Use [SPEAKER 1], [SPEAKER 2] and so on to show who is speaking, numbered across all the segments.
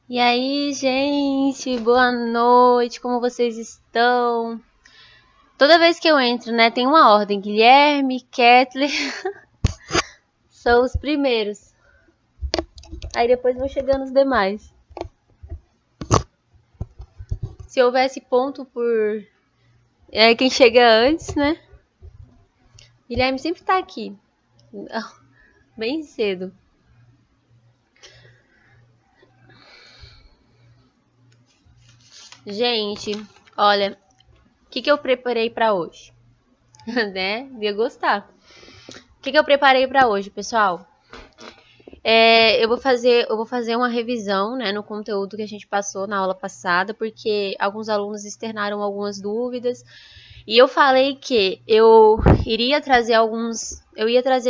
[SPEAKER 1] E aí, gente, boa noite, como vocês estão? Toda vez que eu entro, né, tem uma ordem, Guilherme, Kathleen, são os primeiros. Aí depois vão chegando os demais. Se houvesse ponto por quem chega antes, né? Guilherme sempre tá aqui, bem cedo. Gente, olha, o que eu preparei pra hoje? Né? Ia gostar. O que eu preparei pra hoje, pessoal? Eu vou fazer uma revisão, né, no conteúdo que a gente passou na aula passada, porque alguns alunos externaram algumas dúvidas. E eu falei que eu ia trazer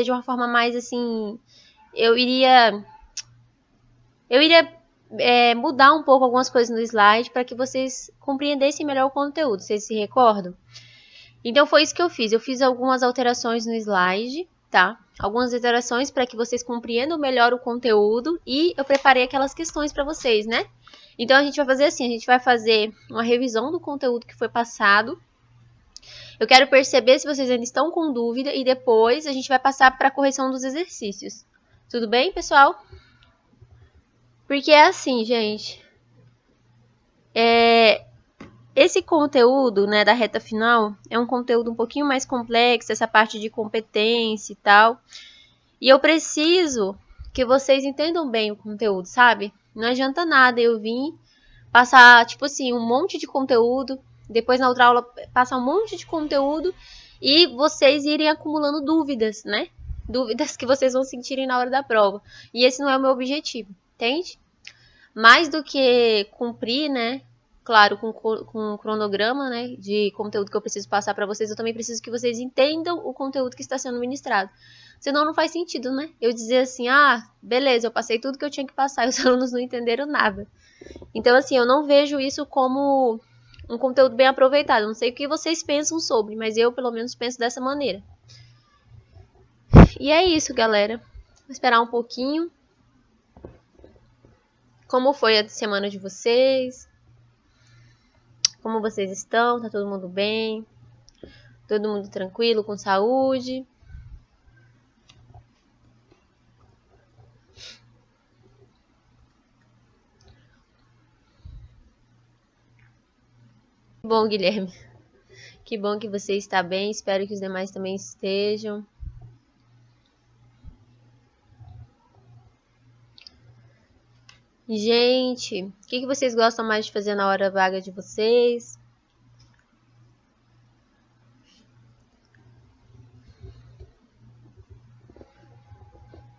[SPEAKER 1] de uma forma mais assim, eu iria mudar um pouco algumas coisas no slide para que vocês compreendessem melhor o conteúdo. Vocês se recordam? Então foi isso que eu fiz. Eu fiz algumas alterações no slide, tá? Algumas alterações para que vocês compreendam melhor o conteúdo e eu preparei aquelas questões para vocês, né? Então a gente vai fazer assim, a gente vai fazer uma revisão do conteúdo que foi passado. Eu quero perceber se vocês ainda estão com dúvida e depois a gente vai passar para a correção dos exercícios. Tudo bem, pessoal? Porque é assim, gente. Esse conteúdo, né, da reta final é um conteúdo um pouquinho mais complexo, essa parte de competência e tal. E eu preciso que vocês entendam bem o conteúdo, sabe? Não adianta nada eu vir passar, tipo assim, um monte de conteúdo, depois na outra aula passar um monte de conteúdo e vocês irem acumulando dúvidas, né? Dúvidas que vocês vão sentirem na hora da prova. E esse não é o meu objetivo, entende? Mais do que cumprir, né? Claro, com o cronograma, né, de conteúdo que eu preciso passar para vocês, eu também preciso que vocês entendam o conteúdo que está sendo ministrado. Senão não faz sentido, né? Eu dizer assim, beleza, eu passei tudo que eu tinha que passar e os alunos não entenderam nada. Então, assim, eu não vejo isso como um conteúdo bem aproveitado. Eu não sei o que vocês pensam sobre, mas eu, pelo menos, penso dessa maneira. E é isso, galera. Vou esperar um pouquinho. Como foi a semana de vocês? Como vocês estão? Tá todo mundo bem? Todo mundo tranquilo, com saúde? Bom, Guilherme. Que bom que você está bem. Espero que os demais também estejam. Gente, o que vocês gostam mais de fazer na hora vaga de vocês?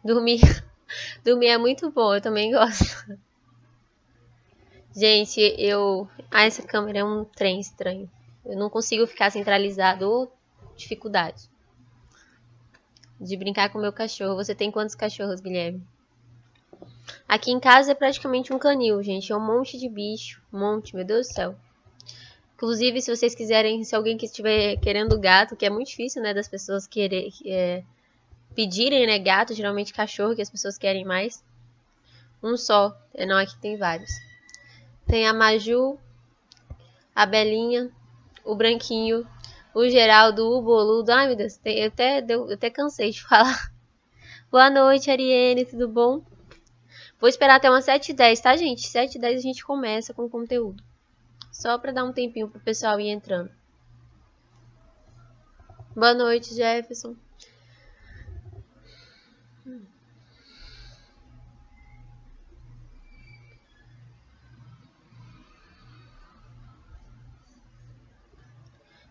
[SPEAKER 1] Dormir. Dormir é muito bom, eu também gosto. Gente, essa câmera é um trem estranho. Eu não consigo ficar centralizado. Ô, dificuldade de brincar com o meu cachorro. Você tem quantos cachorros, Guilherme? Aqui em casa é praticamente um canil, gente. É um monte de bicho. Um monte, meu Deus do céu. Inclusive, se vocês quiserem, se alguém que estiver querendo gato, que é muito difícil, né, das pessoas pedirem, né, gato, geralmente cachorro, que as pessoas querem mais. Um só, não, aqui tem vários. Tem a Maju, a Belinha, o Branquinho, o Geraldo, o Boludo. Ai, meu Deus, eu até cansei de falar. Boa noite, Ariane, tudo bom? Vou esperar até umas 7h10, tá, gente? 7h10 a gente começa com o conteúdo. Só pra dar um tempinho pro pessoal ir entrando. Boa noite, Jefferson.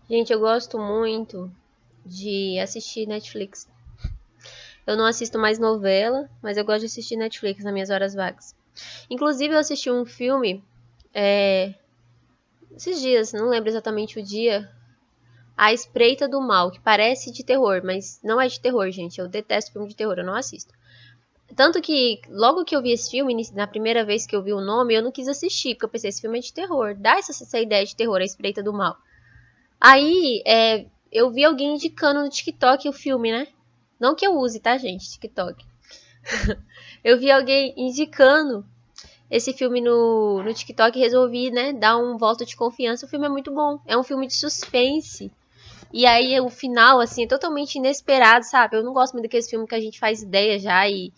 [SPEAKER 1] Gente, eu gosto muito de assistir Netflix. Eu não assisto mais novela, mas eu gosto de assistir Netflix nas minhas horas vagas. Inclusive, eu assisti um filme esses dias, não lembro exatamente o dia, A Espreita do Mal, que parece de terror, mas não é de terror, gente. Eu detesto filme de terror, eu não assisto. Tanto que, logo que eu vi esse filme, na primeira vez que eu vi o nome, eu não quis assistir, porque eu pensei, esse filme é de terror. Dá essa ideia de terror, A Espreita do Mal. Aí, eu vi alguém indicando no TikTok o filme, né? Não que eu use, tá, gente? TikTok. Eu vi alguém indicando esse filme no TikTok e resolvi, né, dar um voto de confiança. O filme é muito bom. É um filme de suspense. E aí o final, assim, é totalmente inesperado, sabe? Eu não gosto muito daqueles filmes que a gente faz ideia já e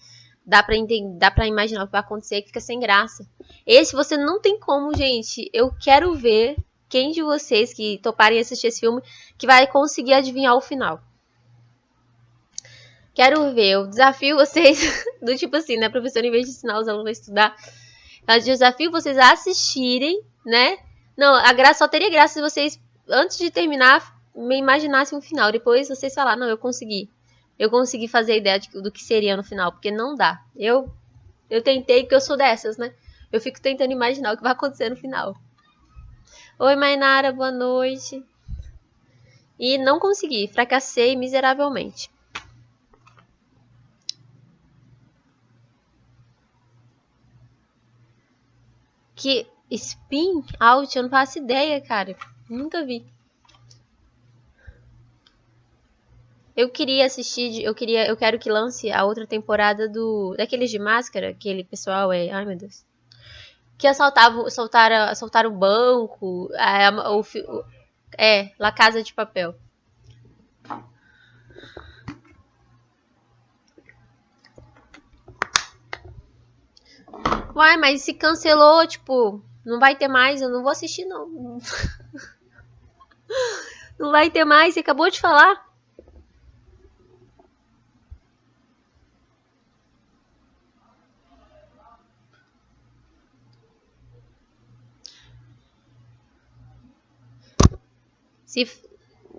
[SPEAKER 1] dá pra imaginar o que vai acontecer, que fica sem graça. Esse você não tem como, gente. Eu quero ver quem de vocês que toparem assistir esse filme que vai conseguir adivinhar o final. Quero ver. Eu desafio vocês, do tipo assim, né? Professor, em vez de ensinar os alunos a estudar, eu desafio vocês a assistirem, né? Não, a graça só teria graça se vocês, antes de terminar, me imaginassem um final. Depois vocês falar, não, eu consegui. Eu consegui fazer a ideia do que seria no final, porque não dá. Eu tentei, porque eu sou dessas, né? Eu fico tentando imaginar o que vai acontecer no final. Oi, Mainara, boa noite. E não consegui, fracassei miseravelmente. Que spin out, eu não faço ideia, cara. Nunca vi. Eu queria assistir, eu quero que lance a outra temporada daqueles de máscara, aquele pessoal ai meu Deus. Que soltaram o banco, La Casa de Papel. Uai, mas se cancelou, tipo, não vai ter mais, eu não vou assistir não. Não vai ter mais, você acabou de falar.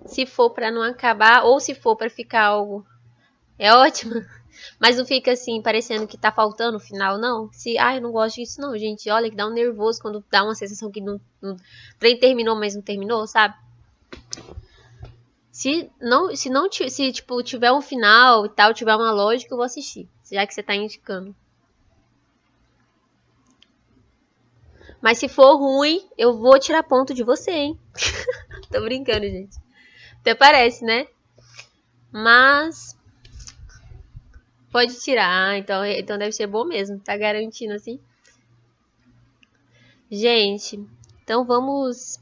[SPEAKER 1] Se for pra não acabar, ou se for pra ficar algo, é ótimo. Mas não fica assim, parecendo que tá faltando o final, não. Eu não gosto disso não, gente. Olha que dá um nervoso quando dá uma sensação que o trem terminou, mas não terminou, sabe? Se tipo, tiver um final e tal, tiver uma lógica, eu vou assistir. Já que você tá indicando. Mas se for ruim, eu vou tirar ponto de você, hein? Tô brincando, gente. Até parece, né? Mas pode tirar. Então deve ser bom mesmo. Tá garantindo assim. Gente, então vamos.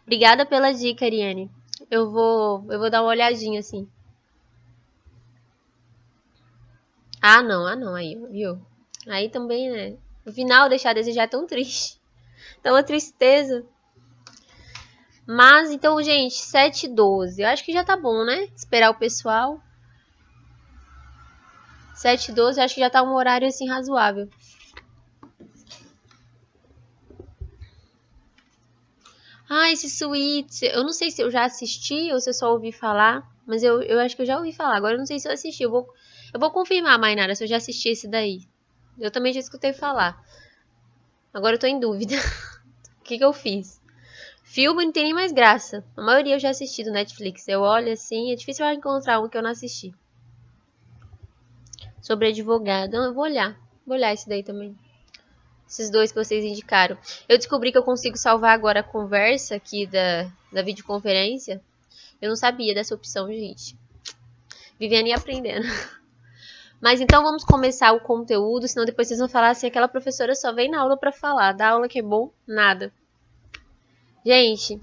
[SPEAKER 1] Obrigada pela dica, Ariane. Eu vou dar uma olhadinha assim. Ah, não, aí, viu? Aí também, né? O final deixar a desejar é tão triste. Tão uma tristeza. Mas, então, gente, 7h12. Eu acho que já tá bom, né? Esperar o pessoal. 7h12, acho que já tá um horário, assim, razoável. Ah, esse Suits. Eu não sei se eu já assisti ou se eu só ouvi falar. Mas eu acho que eu já ouvi falar. Agora eu não sei se eu assisti. Eu vou confirmar, Mainara, se eu já assisti esse daí. Eu também já escutei falar. Agora eu tô em dúvida. O que eu fiz? Filme não tem nem mais graça. A maioria eu já assisti do Netflix. Eu olho assim, é difícil eu encontrar um que eu não assisti. Sobre advogado. Eu vou olhar. Vou olhar esse daí também. Esses dois que vocês indicaram. Eu descobri que eu consigo salvar agora a conversa aqui da videoconferência. Eu não sabia dessa opção, gente. Vivendo e aprendendo. Mas então vamos começar o conteúdo, senão depois vocês vão falar assim, aquela professora só vem na aula pra falar. Da aula que é bom, nada. Gente,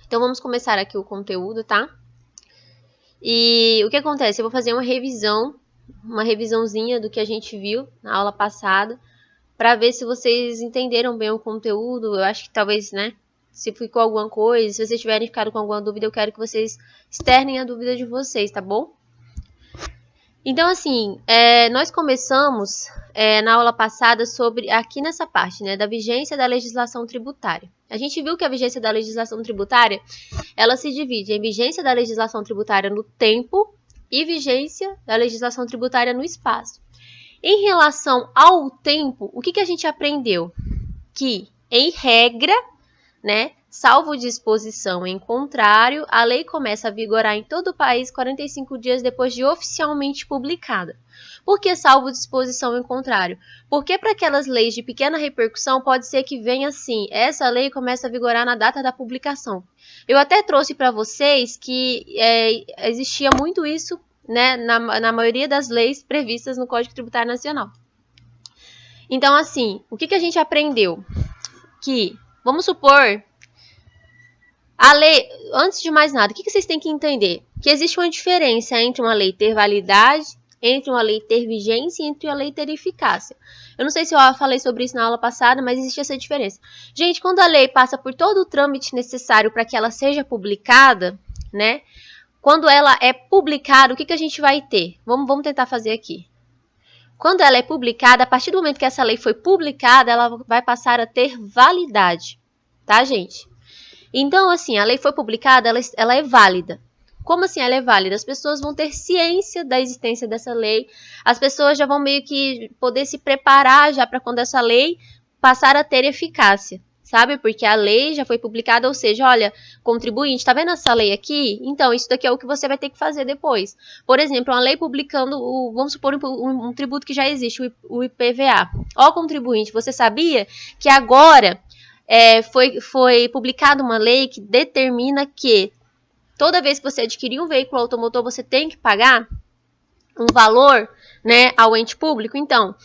[SPEAKER 1] então vamos começar aqui o conteúdo, tá? E o que acontece? Eu vou fazer uma revisãozinha do que a gente viu na aula passada, para ver se vocês entenderam bem o conteúdo. Eu acho que talvez, né, se ficou alguma coisa, se vocês tiverem ficado com alguma dúvida, eu quero que vocês externem a dúvida de vocês, tá bom? Então, assim, nós começamos na aula passada sobre, aqui nessa parte, né, da vigência da legislação tributária. A gente viu que a vigência da legislação tributária, ela se divide em vigência da legislação tributária no tempo e vigência da legislação tributária no espaço. Em relação ao tempo, o que a gente aprendeu? Que, em regra, né, salvo disposição em contrário, a lei começa a vigorar em todo o país 45 dias depois de oficialmente publicada. Por que salvo disposição em contrário? Porque para aquelas leis de pequena repercussão, pode ser que venha assim, essa lei começa a vigorar na data da publicação. Eu até trouxe para vocês que existia muito isso, né, na maioria das leis previstas no Código Tributário Nacional. Então, assim, o que a gente aprendeu? Que, vamos supor, a lei, antes de mais nada, o que vocês têm que entender? Que existe uma diferença entre uma lei ter validade, entre uma lei ter vigência e entre uma lei ter eficácia. Eu não sei se eu falei sobre isso na aula passada, mas existe essa diferença. Gente, quando a lei passa por todo o trâmite necessário para que ela seja publicada, né? Quando ela é publicada, o que a gente vai ter? Vamos tentar fazer aqui. Quando ela é publicada, a partir do momento que essa lei foi publicada, ela vai passar a ter validade, tá, gente? Então, assim, a lei foi publicada, ela é válida. Como assim ela é válida? As pessoas vão ter ciência da existência dessa lei, as pessoas já vão meio que poder se preparar já para quando essa lei passar a ter eficácia, sabe? Porque a lei já foi publicada, ou seja, olha, contribuinte, tá vendo essa lei aqui? Então, isso daqui é o que você vai ter que fazer depois. Por exemplo, uma lei publicando, vamos supor, um tributo que já existe, o IPVA. Ó, contribuinte, você sabia que agora foi publicada uma lei que determina que toda vez que você adquirir um veículo automotor, você tem que pagar um valor, né, ao ente público? Então,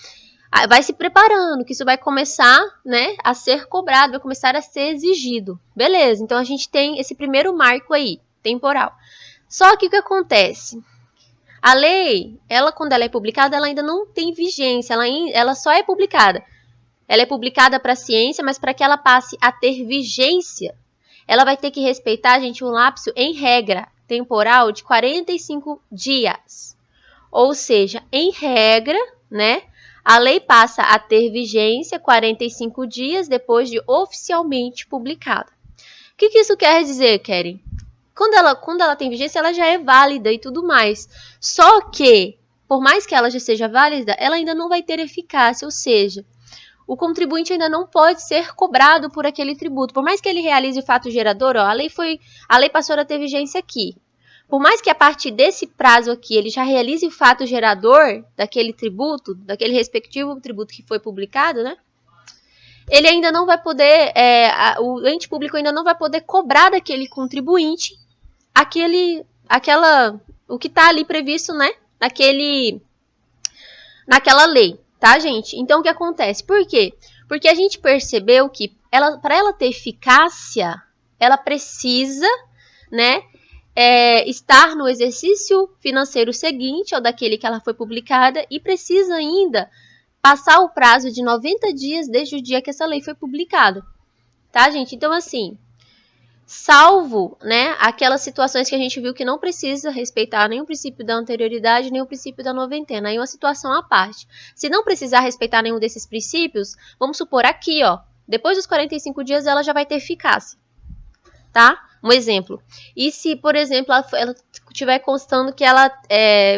[SPEAKER 1] vai se preparando, que isso vai começar, né, a ser cobrado, vai começar a ser exigido. Beleza, então a gente tem esse primeiro marco aí, temporal. Só que o que acontece? A lei, quando ela é publicada, ela ainda não tem vigência, ela só é publicada. Ela é publicada para a ciência, mas para que ela passe a ter vigência, ela vai ter que respeitar, gente, um lapso em regra temporal de 45 dias. Ou seja, em regra, né, a lei passa a ter vigência 45 dias depois de oficialmente publicada. O que isso quer dizer, Keren? Quando ela tem vigência, ela já é válida e tudo mais. Só que, por mais que ela já seja válida, ela ainda não vai ter eficácia, ou seja, o contribuinte ainda não pode ser cobrado por aquele tributo. Por mais que ele realize o fato gerador, ó, a lei passou a ter vigência aqui. Por mais que a partir desse prazo aqui ele já realize o fato gerador daquele tributo, daquele respectivo tributo que foi publicado, né? Ele ainda não vai poder, o ente público ainda não vai poder cobrar daquele contribuinte o que está ali previsto, né? Naquela lei. Tá, gente? Então, o que acontece? Por quê? Porque a gente percebeu que para ela ter eficácia, ela precisa, né, estar no exercício financeiro seguinte, ou daquele que ela foi publicada, e precisa ainda passar o prazo de 90 dias desde o dia que essa lei foi publicada. Tá, gente? Então, assim, salvo, né, aquelas situações que a gente viu que não precisa respeitar nem o princípio da anterioridade, nem o princípio da noventena. Aí uma situação à parte. Se não precisar respeitar nenhum desses princípios, vamos supor aqui, ó, depois dos 45 dias ela já vai ter eficácia, tá? Um exemplo. E se, por exemplo, ela estiver constando que ela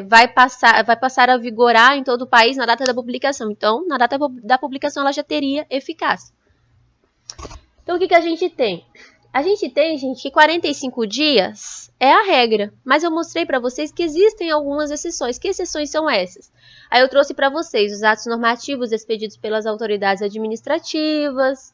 [SPEAKER 1] vai passar a vigorar em todo o país na data da publicação. Então, na data da publicação ela já teria eficácia. Então, o que a gente tem? A gente tem, gente, que 45 dias é a regra, mas eu mostrei para vocês que existem algumas exceções. Que exceções são essas? Aí eu trouxe para vocês os atos normativos expedidos pelas autoridades administrativas,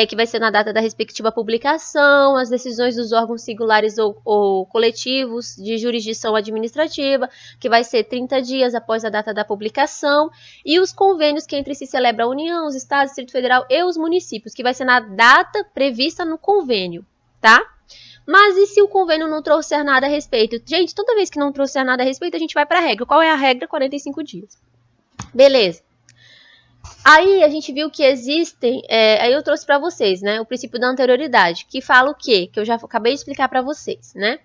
[SPEAKER 1] que vai ser na data da respectiva publicação, as decisões dos órgãos singulares ou coletivos de jurisdição administrativa, que vai ser 30 dias após a data da publicação, e os convênios que entre si celebra a União, os Estados, Distrito Federal e os municípios, que vai ser na data prevista no convênio, tá? Mas e se o convênio não trouxer nada a respeito? Gente, toda vez que não trouxer nada a respeito, a gente vai para a regra. Qual é a regra? 45 dias. Beleza. Aí a gente viu que existem, aí eu trouxe para vocês, né, o princípio da anterioridade, que fala o quê? Que eu já acabei de explicar para vocês, né?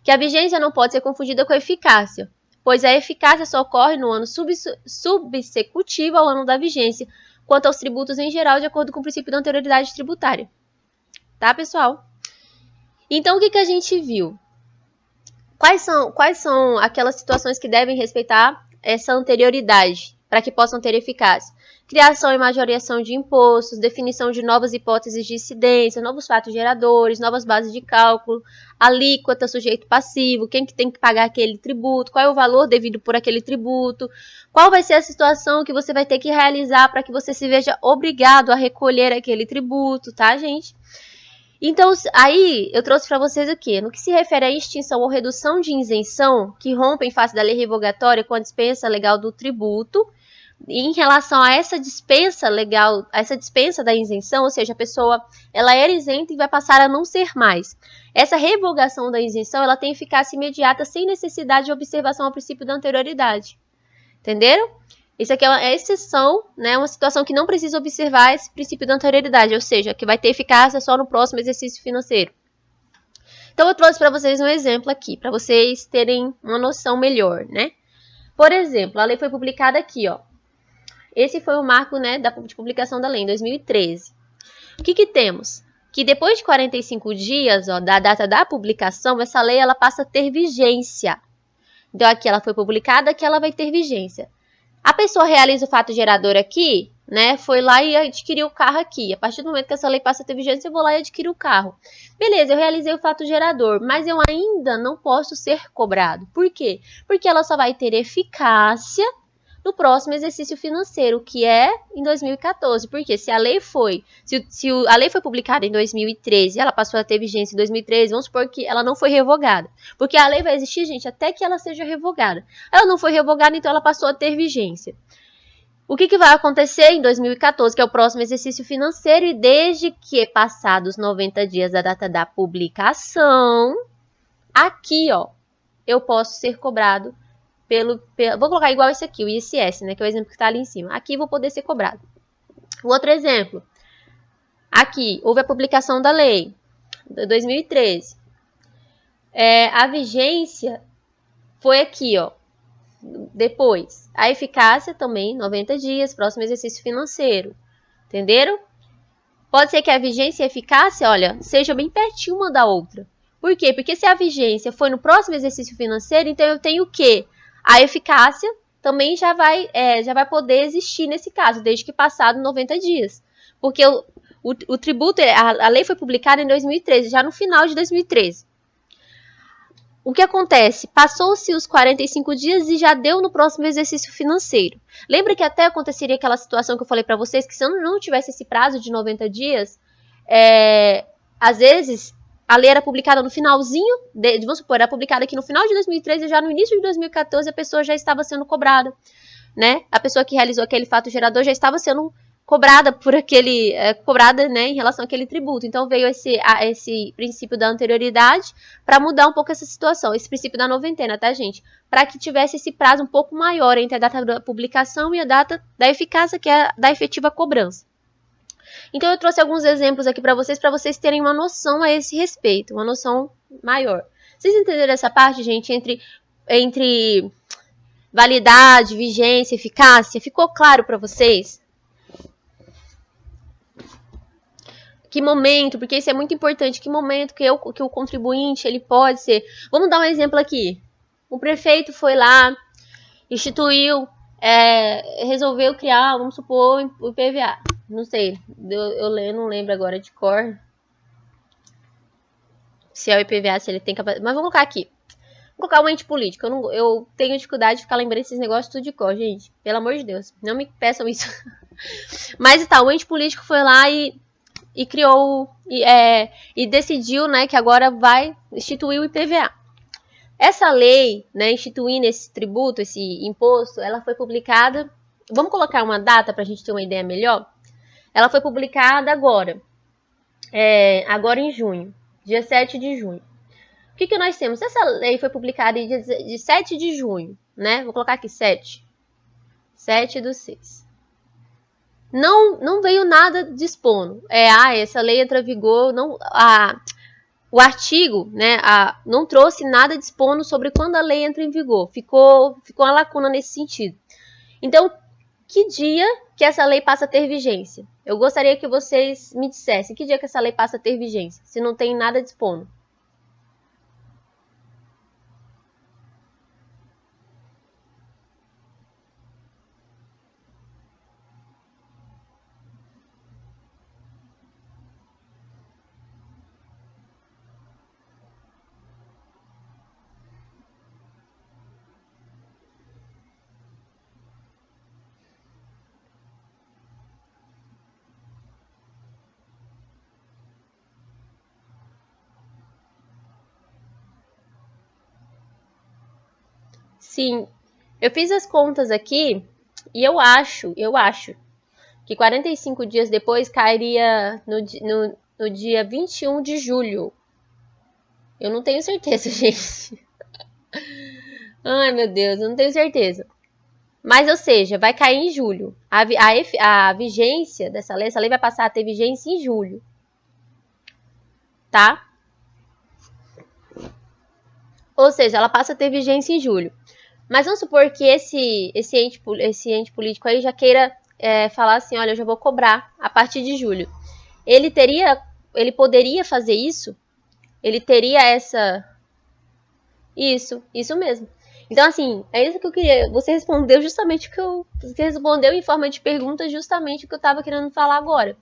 [SPEAKER 1] Que a vigência não pode ser confundida com a eficácia, pois a eficácia só ocorre no ano subsecutivo ao ano da vigência, quanto aos tributos em geral, de acordo com o princípio da anterioridade tributária. Tá, pessoal? Então, o que a gente viu? Quais são aquelas situações que devem respeitar essa anterioridade para que possam ter eficácia? Criação e majoriação de impostos, definição de novas hipóteses de incidência, novos fatos geradores, novas bases de cálculo, alíquota, sujeito passivo, quem que tem que pagar aquele tributo, qual é o valor devido por aquele tributo, qual vai ser a situação que você vai ter que realizar para que você se veja obrigado a recolher aquele tributo, tá, gente? Então, aí eu trouxe para vocês o quê? No que se refere à extinção ou redução de isenção, que rompe em face da lei revogatória com a dispensa legal do tributo, em relação a essa dispensa legal, a essa dispensa da isenção, ou seja, a pessoa ela era isenta e vai passar a não ser mais. Essa revogação da isenção ela tem eficácia imediata sem necessidade de observação ao princípio da anterioridade. Entenderam? Isso aqui é uma exceção, né? Uma situação que não precisa observar esse princípio da anterioridade, ou seja, que vai ter eficácia só no próximo exercício financeiro. Então eu trouxe para vocês um exemplo aqui, para vocês terem uma noção melhor, né? Por exemplo, a lei foi publicada aqui, ó. Esse foi o marco, né, de publicação da lei, em 2013. O que temos? Que depois de 45 dias, ó, da data da publicação, essa lei ela passa a ter vigência. Então, aqui ela foi publicada, aqui ela vai ter vigência. A pessoa realiza o fato gerador aqui, né, foi lá e adquiriu o carro aqui. A partir do momento que essa lei passa a ter vigência, eu vou lá e adquiro o carro. Beleza, eu realizei o fato gerador, mas eu ainda não posso ser cobrado. Por quê? Porque ela só vai ter eficácia no próximo exercício financeiro, que é em 2014. Porque se a lei foi, a lei foi publicada em 2013, ela passou a ter vigência em 2013, vamos supor que ela não foi revogada. Porque a lei vai existir, gente, até que ela seja revogada. Ela não foi revogada, então ela passou a ter vigência. O que vai acontecer em 2014, que é o próximo exercício financeiro, e desde que passados 90 dias da data da publicação, aqui, ó, eu posso ser cobrado vou colocar igual esse aqui, o ISS, né, que é o exemplo que está ali em cima. Aqui vou poder ser cobrado. O outro exemplo. Aqui, houve a publicação da lei, de 2013. A vigência foi aqui, ó, depois. A eficácia também, 90 dias, próximo exercício financeiro. Entenderam? Pode ser que a vigência e a eficácia, olha, sejam bem pertinho uma da outra. Por quê? Porque se a vigência foi no próximo exercício financeiro, então eu tenho o quê? A eficácia também já vai poder existir nesse caso, desde que passado 90 dias. Porque o tributo, a lei foi publicada em 2013, já no final de 2013. O que acontece? Passou-se os 45 dias e já deu no próximo exercício financeiro. Lembra que até aconteceria aquela situação que eu falei para vocês, que se eu não tivesse esse prazo de 90 dias, às vezes a lei era publicada no finalzinho, vamos supor, era publicada aqui no final de 2013 e já no início de 2014 a pessoa já estava sendo cobrada, né? A pessoa que realizou aquele fato gerador já estava sendo cobrada por cobrada, né, em relação àquele tributo. Então veio esse princípio da anterioridade para mudar um pouco essa situação, esse princípio da noventena, tá, gente? Para que tivesse esse prazo um pouco maior entre a data da publicação e a data da eficácia, que é da efetiva cobrança. Então eu trouxe alguns exemplos aqui para vocês terem uma noção a esse respeito, uma noção maior. Vocês entenderam essa parte, gente, entre validade, vigência, eficácia? Ficou claro para vocês? Que momento, porque isso é muito importante, que momento que o contribuinte ele pode ser. Vamos dar um exemplo aqui. O prefeito foi lá, instituiu, resolveu criar, vamos supor, o IPVA. Não sei, eu não lembro agora de cor. Se é o IPVA, se ele tem capacidade. Mas vou colocar aqui. Vou colocar um ente político. Eu tenho dificuldade de ficar lembrando esses negócios tudo de cor, gente. Pelo amor de Deus. Não me peçam isso. Mas tá, o ente político foi lá e criou e decidiu, né, que agora vai instituir o IPVA. Essa lei, né, instituindo esse tributo, esse imposto, ela foi publicada. Vamos colocar uma data para a gente ter uma ideia melhor? Ela foi publicada agora. Agora em junho. Dia 7 de junho. O que nós temos? Essa lei foi publicada em dia 7 de junho, né? Vou colocar aqui 7. 7/6. Não veio nada dispondo. Essa lei entra em vigor, o artigo, né, não trouxe nada dispondo sobre quando a lei entra em vigor. Ficou uma lacuna nesse sentido. Então, que dia que essa lei passa a ter vigência? Eu gostaria que vocês me dissessem que dia que essa lei passa a ter vigência, se não tem nada dispondo. Sim, eu fiz as contas aqui E eu acho que 45 dias depois cairia no dia 21 de julho. Eu não tenho certeza, gente. Ai, meu Deus, eu não tenho certeza. Mas, ou seja, vai cair em julho. A vigência dessa lei, essa lei vai passar a ter vigência em julho. Tá? Ou seja, ela passa a ter vigência em julho. Mas vamos supor que esse ente político aí já queira falar assim, olha, eu já vou cobrar a partir de julho. Ele poderia fazer isso? Ele teria essa... Isso mesmo. Então, assim, é isso que eu queria. Você respondeu justamente o que eu... Você respondeu em forma de pergunta justamente o que eu estava querendo falar agora.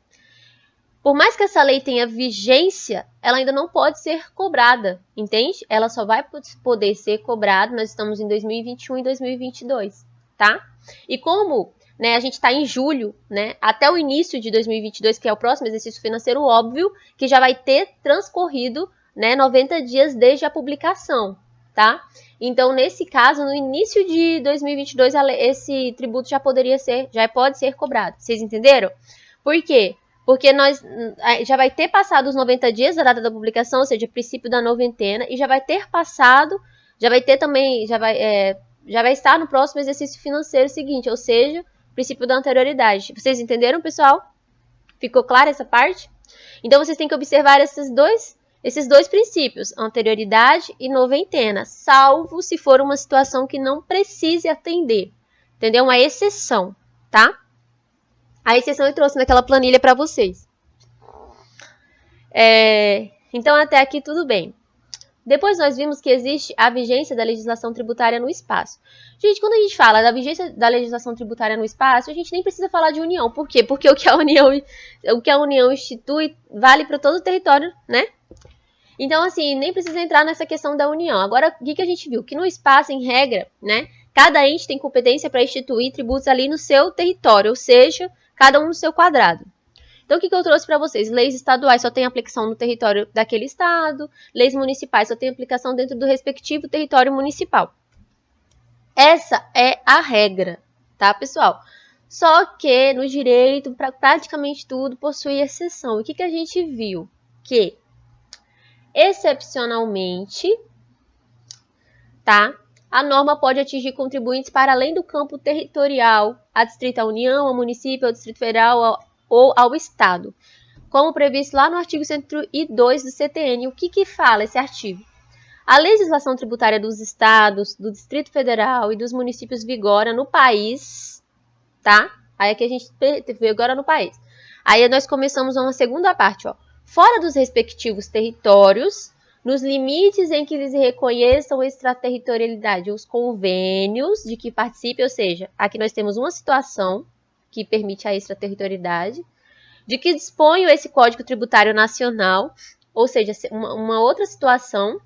[SPEAKER 1] Por mais que essa lei tenha vigência, ela ainda não pode ser cobrada, entende? Ela só vai poder ser cobrada, nós estamos em 2021 e 2022, tá? E como a gente está em julho, né, até o início de 2022, que é o próximo exercício financeiro, óbvio que já vai ter transcorrido 90 dias desde a publicação, tá? Então, nesse caso, no início de 2022, esse tributo já pode ser cobrado. Vocês entenderam? Por quê? Porque nós já vai ter passado os 90 dias da data da publicação, ou seja, princípio da noventena, e já vai ter passado, já vai estar no próximo exercício financeiro seguinte, ou seja, princípio da anterioridade. Vocês entenderam, pessoal? Ficou clara essa parte? Então, vocês têm que observar esses dois princípios, anterioridade e noventena, salvo se for uma situação que não precise atender, entendeu? Uma exceção, tá? A exceção eu trouxe naquela planilha para vocês. Então, até aqui tudo bem. Depois nós vimos que existe a vigência da legislação tributária no espaço. Gente, quando a gente fala da vigência da legislação tributária no espaço, a gente nem precisa falar de União. Por quê? Porque o que a União institui vale para todo o território, né? Então, assim, nem precisa entrar nessa questão da União. Agora, o que a gente viu? Que no espaço, em regra, né, cada ente tem competência para instituir tributos ali no seu território, ou seja, cada um no seu quadrado. Então, o que eu trouxe para vocês? Leis estaduais só têm aplicação no território daquele estado, leis municipais só têm aplicação dentro do respectivo território municipal. Essa é a regra, tá, pessoal? Só que no direito, praticamente tudo possui exceção. O que a gente viu? Que, excepcionalmente, tá? A norma pode atingir contribuintes para além do campo territorial, a Distrito à União, ao município, ao Distrito Federal ou ao Estado, como previsto lá no artigo 102 do CTN. O que fala esse artigo? A legislação tributária dos estados, do Distrito Federal e dos municípios vigora no país, tá? Aí aqui a gente vigora no país. Aí nós começamos uma segunda parte, ó. Fora dos respectivos territórios, nos limites em que lhes reconheçam extraterritorialidade, os convênios de que participe, ou seja, aqui nós temos uma situação que permite a extraterritorialidade, de que dispõe esse Código Tributário Nacional, ou seja, uma outra situação,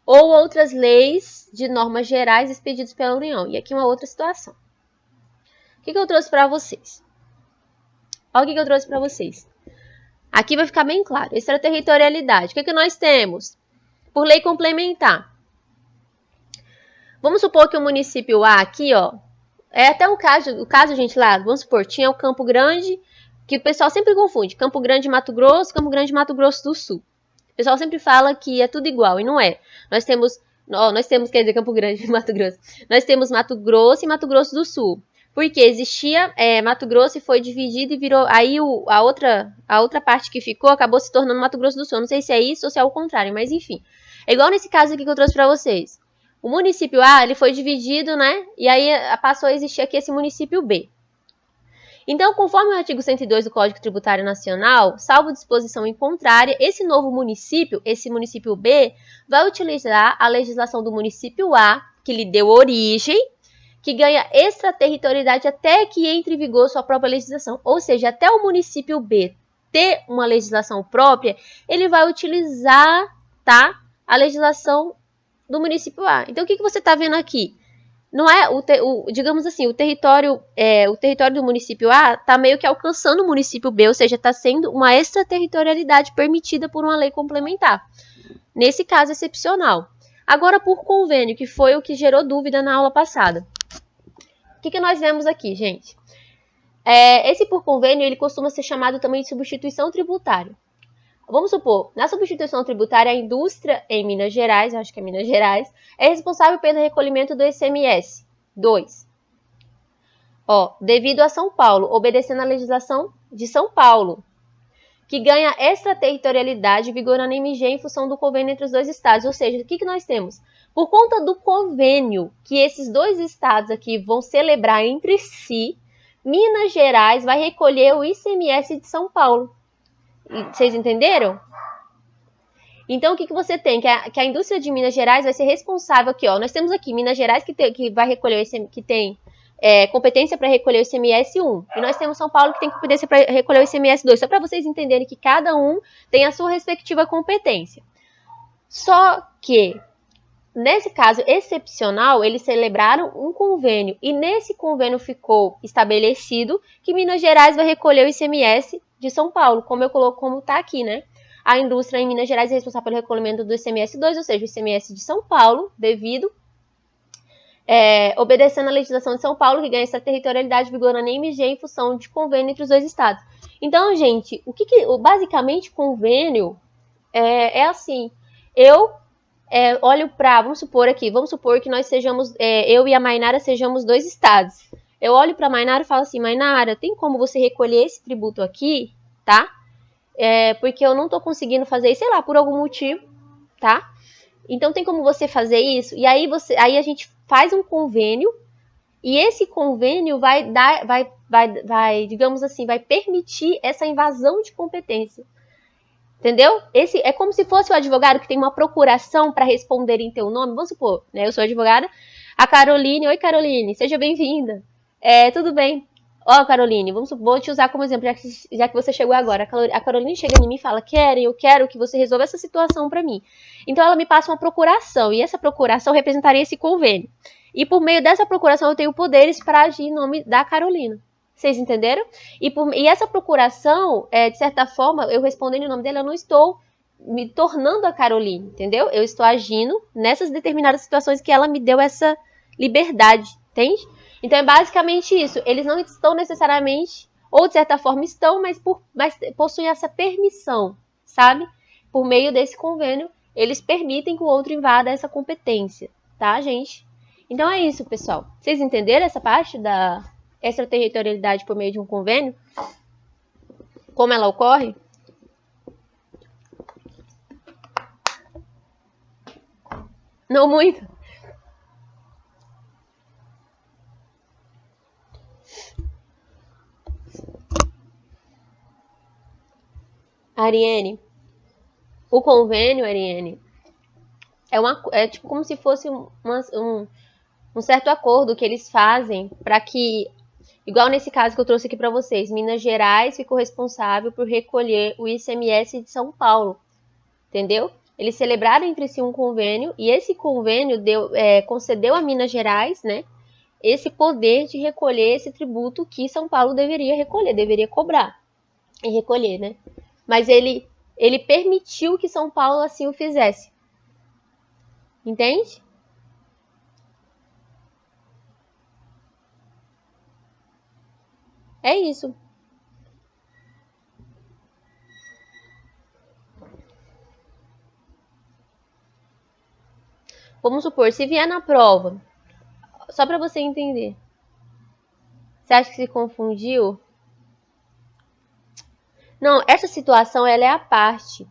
[SPEAKER 1] ou outras leis de normas gerais expedidas pela União. E aqui uma outra situação. O que eu trouxe para vocês? Olha o que eu trouxe para vocês. Aqui vai ficar bem claro. Extraterritorialidade. O que nós temos? Por lei complementar. Vamos supor que o município A aqui, ó, é até o caso, gente, lá, vamos supor, tinha o Campo Grande, que o pessoal sempre confunde, Campo Grande, Mato Grosso, Campo Grande, Mato Grosso do Sul. O pessoal sempre fala que é tudo igual, e não é. Nós temos, quer dizer, Campo Grande, Mato Grosso. Nós temos Mato Grosso e Mato Grosso do Sul. Porque existia Mato Grosso e foi dividido e virou, aí a outra parte que ficou acabou se tornando Mato Grosso do Sul. Eu não sei se é isso ou se é o contrário, mas enfim. É igual nesse caso aqui que eu trouxe para vocês. O município A, ele foi dividido, né? E aí passou a existir aqui esse município B. Então, conforme o artigo 102 do Código Tributário Nacional, salvo disposição em contrária, esse município B, vai utilizar a legislação do município A, que lhe deu origem, que ganha extraterritorialidade até que entre em vigor sua própria legislação. Ou seja, até o município B ter uma legislação própria, ele vai utilizar, tá, a legislação do município A. Então, o que você está vendo aqui? Não é digamos assim, o território do município A está meio que alcançando o município B, ou seja, está sendo uma extraterritorialidade permitida por uma lei complementar. Nesse caso excepcional. Agora, por convênio, que foi o que gerou dúvida na aula passada. o que nós vemos aqui, gente? Esse por convênio, ele costuma ser chamado também de substituição tributária. Vamos supor, na substituição tributária, a indústria em Minas Gerais, eu acho que é Minas Gerais, é responsável pelo recolhimento do ICMS 2. Devido a São Paulo, obedecendo à legislação de São Paulo, que ganha extraterritorialidade vigorando em MG em função do convênio entre os dois estados. Ou seja, o que nós temos? Por conta do convênio que esses dois estados aqui vão celebrar entre si, Minas Gerais vai recolher o ICMS de São Paulo. Vocês entenderam? Então, o que você tem? Que a indústria de Minas Gerais vai ser responsável aqui, nós temos aqui Minas Gerais que vai recolher que tem competência para recolher o ICMS 1. E nós temos São Paulo que tem competência para recolher o ICMS 2. Só para vocês entenderem que cada um tem a sua respectiva competência. Só que, nesse caso excepcional, eles celebraram um convênio. E nesse convênio ficou estabelecido que Minas Gerais vai recolher o ICMS de São Paulo, como está aqui, né? A indústria em Minas Gerais é responsável pelo recolhimento do ICMS 2, ou seja, o ICMS de São Paulo, obedecendo à legislação de São Paulo, que ganha essa territorialidade vigorando em MG em função de convênio entre os dois estados. Então, gente, basicamente convênio é assim, eu olho para, vamos supor que nós sejamos, eu e a Mainara sejamos dois estados. Eu olho para a Mainara e falo assim, Mainara, tem como você recolher esse tributo aqui, tá? Porque eu não tô conseguindo fazer isso, sei lá, por algum motivo, tá? Então tem como você fazer isso? E aí a gente faz um convênio, e esse convênio vai digamos assim, vai permitir essa invasão de competência. Entendeu? Esse é como se fosse o advogado que tem uma procuração para responder em teu nome. Vamos supor, né? Eu sou advogada, a Caroline. Oi, Caroline, seja bem-vinda. Tudo bem? Caroline, vou te usar como exemplo, já que você chegou agora. A Caroline chega em mim e fala, eu quero que você resolva essa situação para mim. Então, ela me passa uma procuração, e essa procuração representaria esse convênio. E por meio dessa procuração, eu tenho poderes para agir em nome da Carolina. Vocês entenderam? E essa procuração, de certa forma, eu respondendo em nome dela, eu não estou me tornando a Caroline, entendeu? Eu estou agindo nessas determinadas situações que ela me deu essa liberdade, entende? Então, é basicamente isso. Eles não estão necessariamente, ou de certa forma estão, mas possuem essa permissão, sabe? Por meio desse convênio, eles permitem que o outro invada essa competência, tá, gente? Então, é isso, pessoal. Vocês entenderam essa parte da extraterritorialidade por meio de um convênio? Como ela ocorre? Não muito. Ariane, o convênio, Ariane, é tipo como se fosse um certo acordo que eles fazem para que, igual nesse caso que eu trouxe aqui para vocês, Minas Gerais ficou responsável por recolher o ICMS de São Paulo, entendeu? Eles celebraram entre si um convênio, e esse convênio concedeu a Minas Gerais, né, esse poder de recolher esse tributo que São Paulo deveria recolher, deveria cobrar e recolher, né? Mas ele permitiu que São Paulo assim o fizesse. Entende? É isso. Vamos supor, se vier na prova, só para você entender. Você acha que se confundiu? Não, essa situação ela é a parte.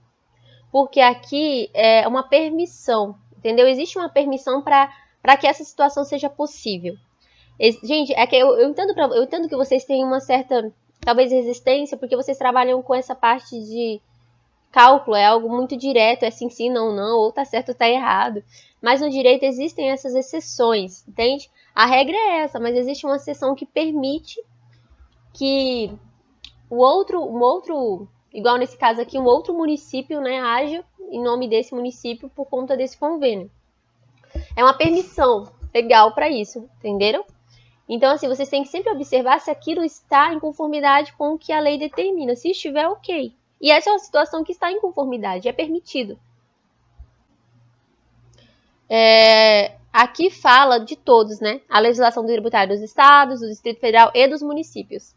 [SPEAKER 1] Porque aqui é uma permissão, entendeu? Existe uma permissão para que essa situação seja possível. Gente, é que eu entendo que vocês têm uma certa, talvez, resistência, porque vocês trabalham com essa parte de cálculo, é algo muito direto, é sim, não, ou tá certo ou tá errado. Mas no direito existem essas exceções, entende? A regra é essa, mas existe uma exceção que permite que um outro, igual nesse caso aqui, um outro município, né, haja em nome desse município por conta desse convênio. É uma permissão legal para isso, entenderam? Então, assim, vocês têm que sempre observar se aquilo está em conformidade com o que a lei determina. Se estiver, ok. E essa é uma situação que está em conformidade, é permitido. aqui fala de todos, né? A legislação tributária dos estados, do Distrito Federal e dos municípios.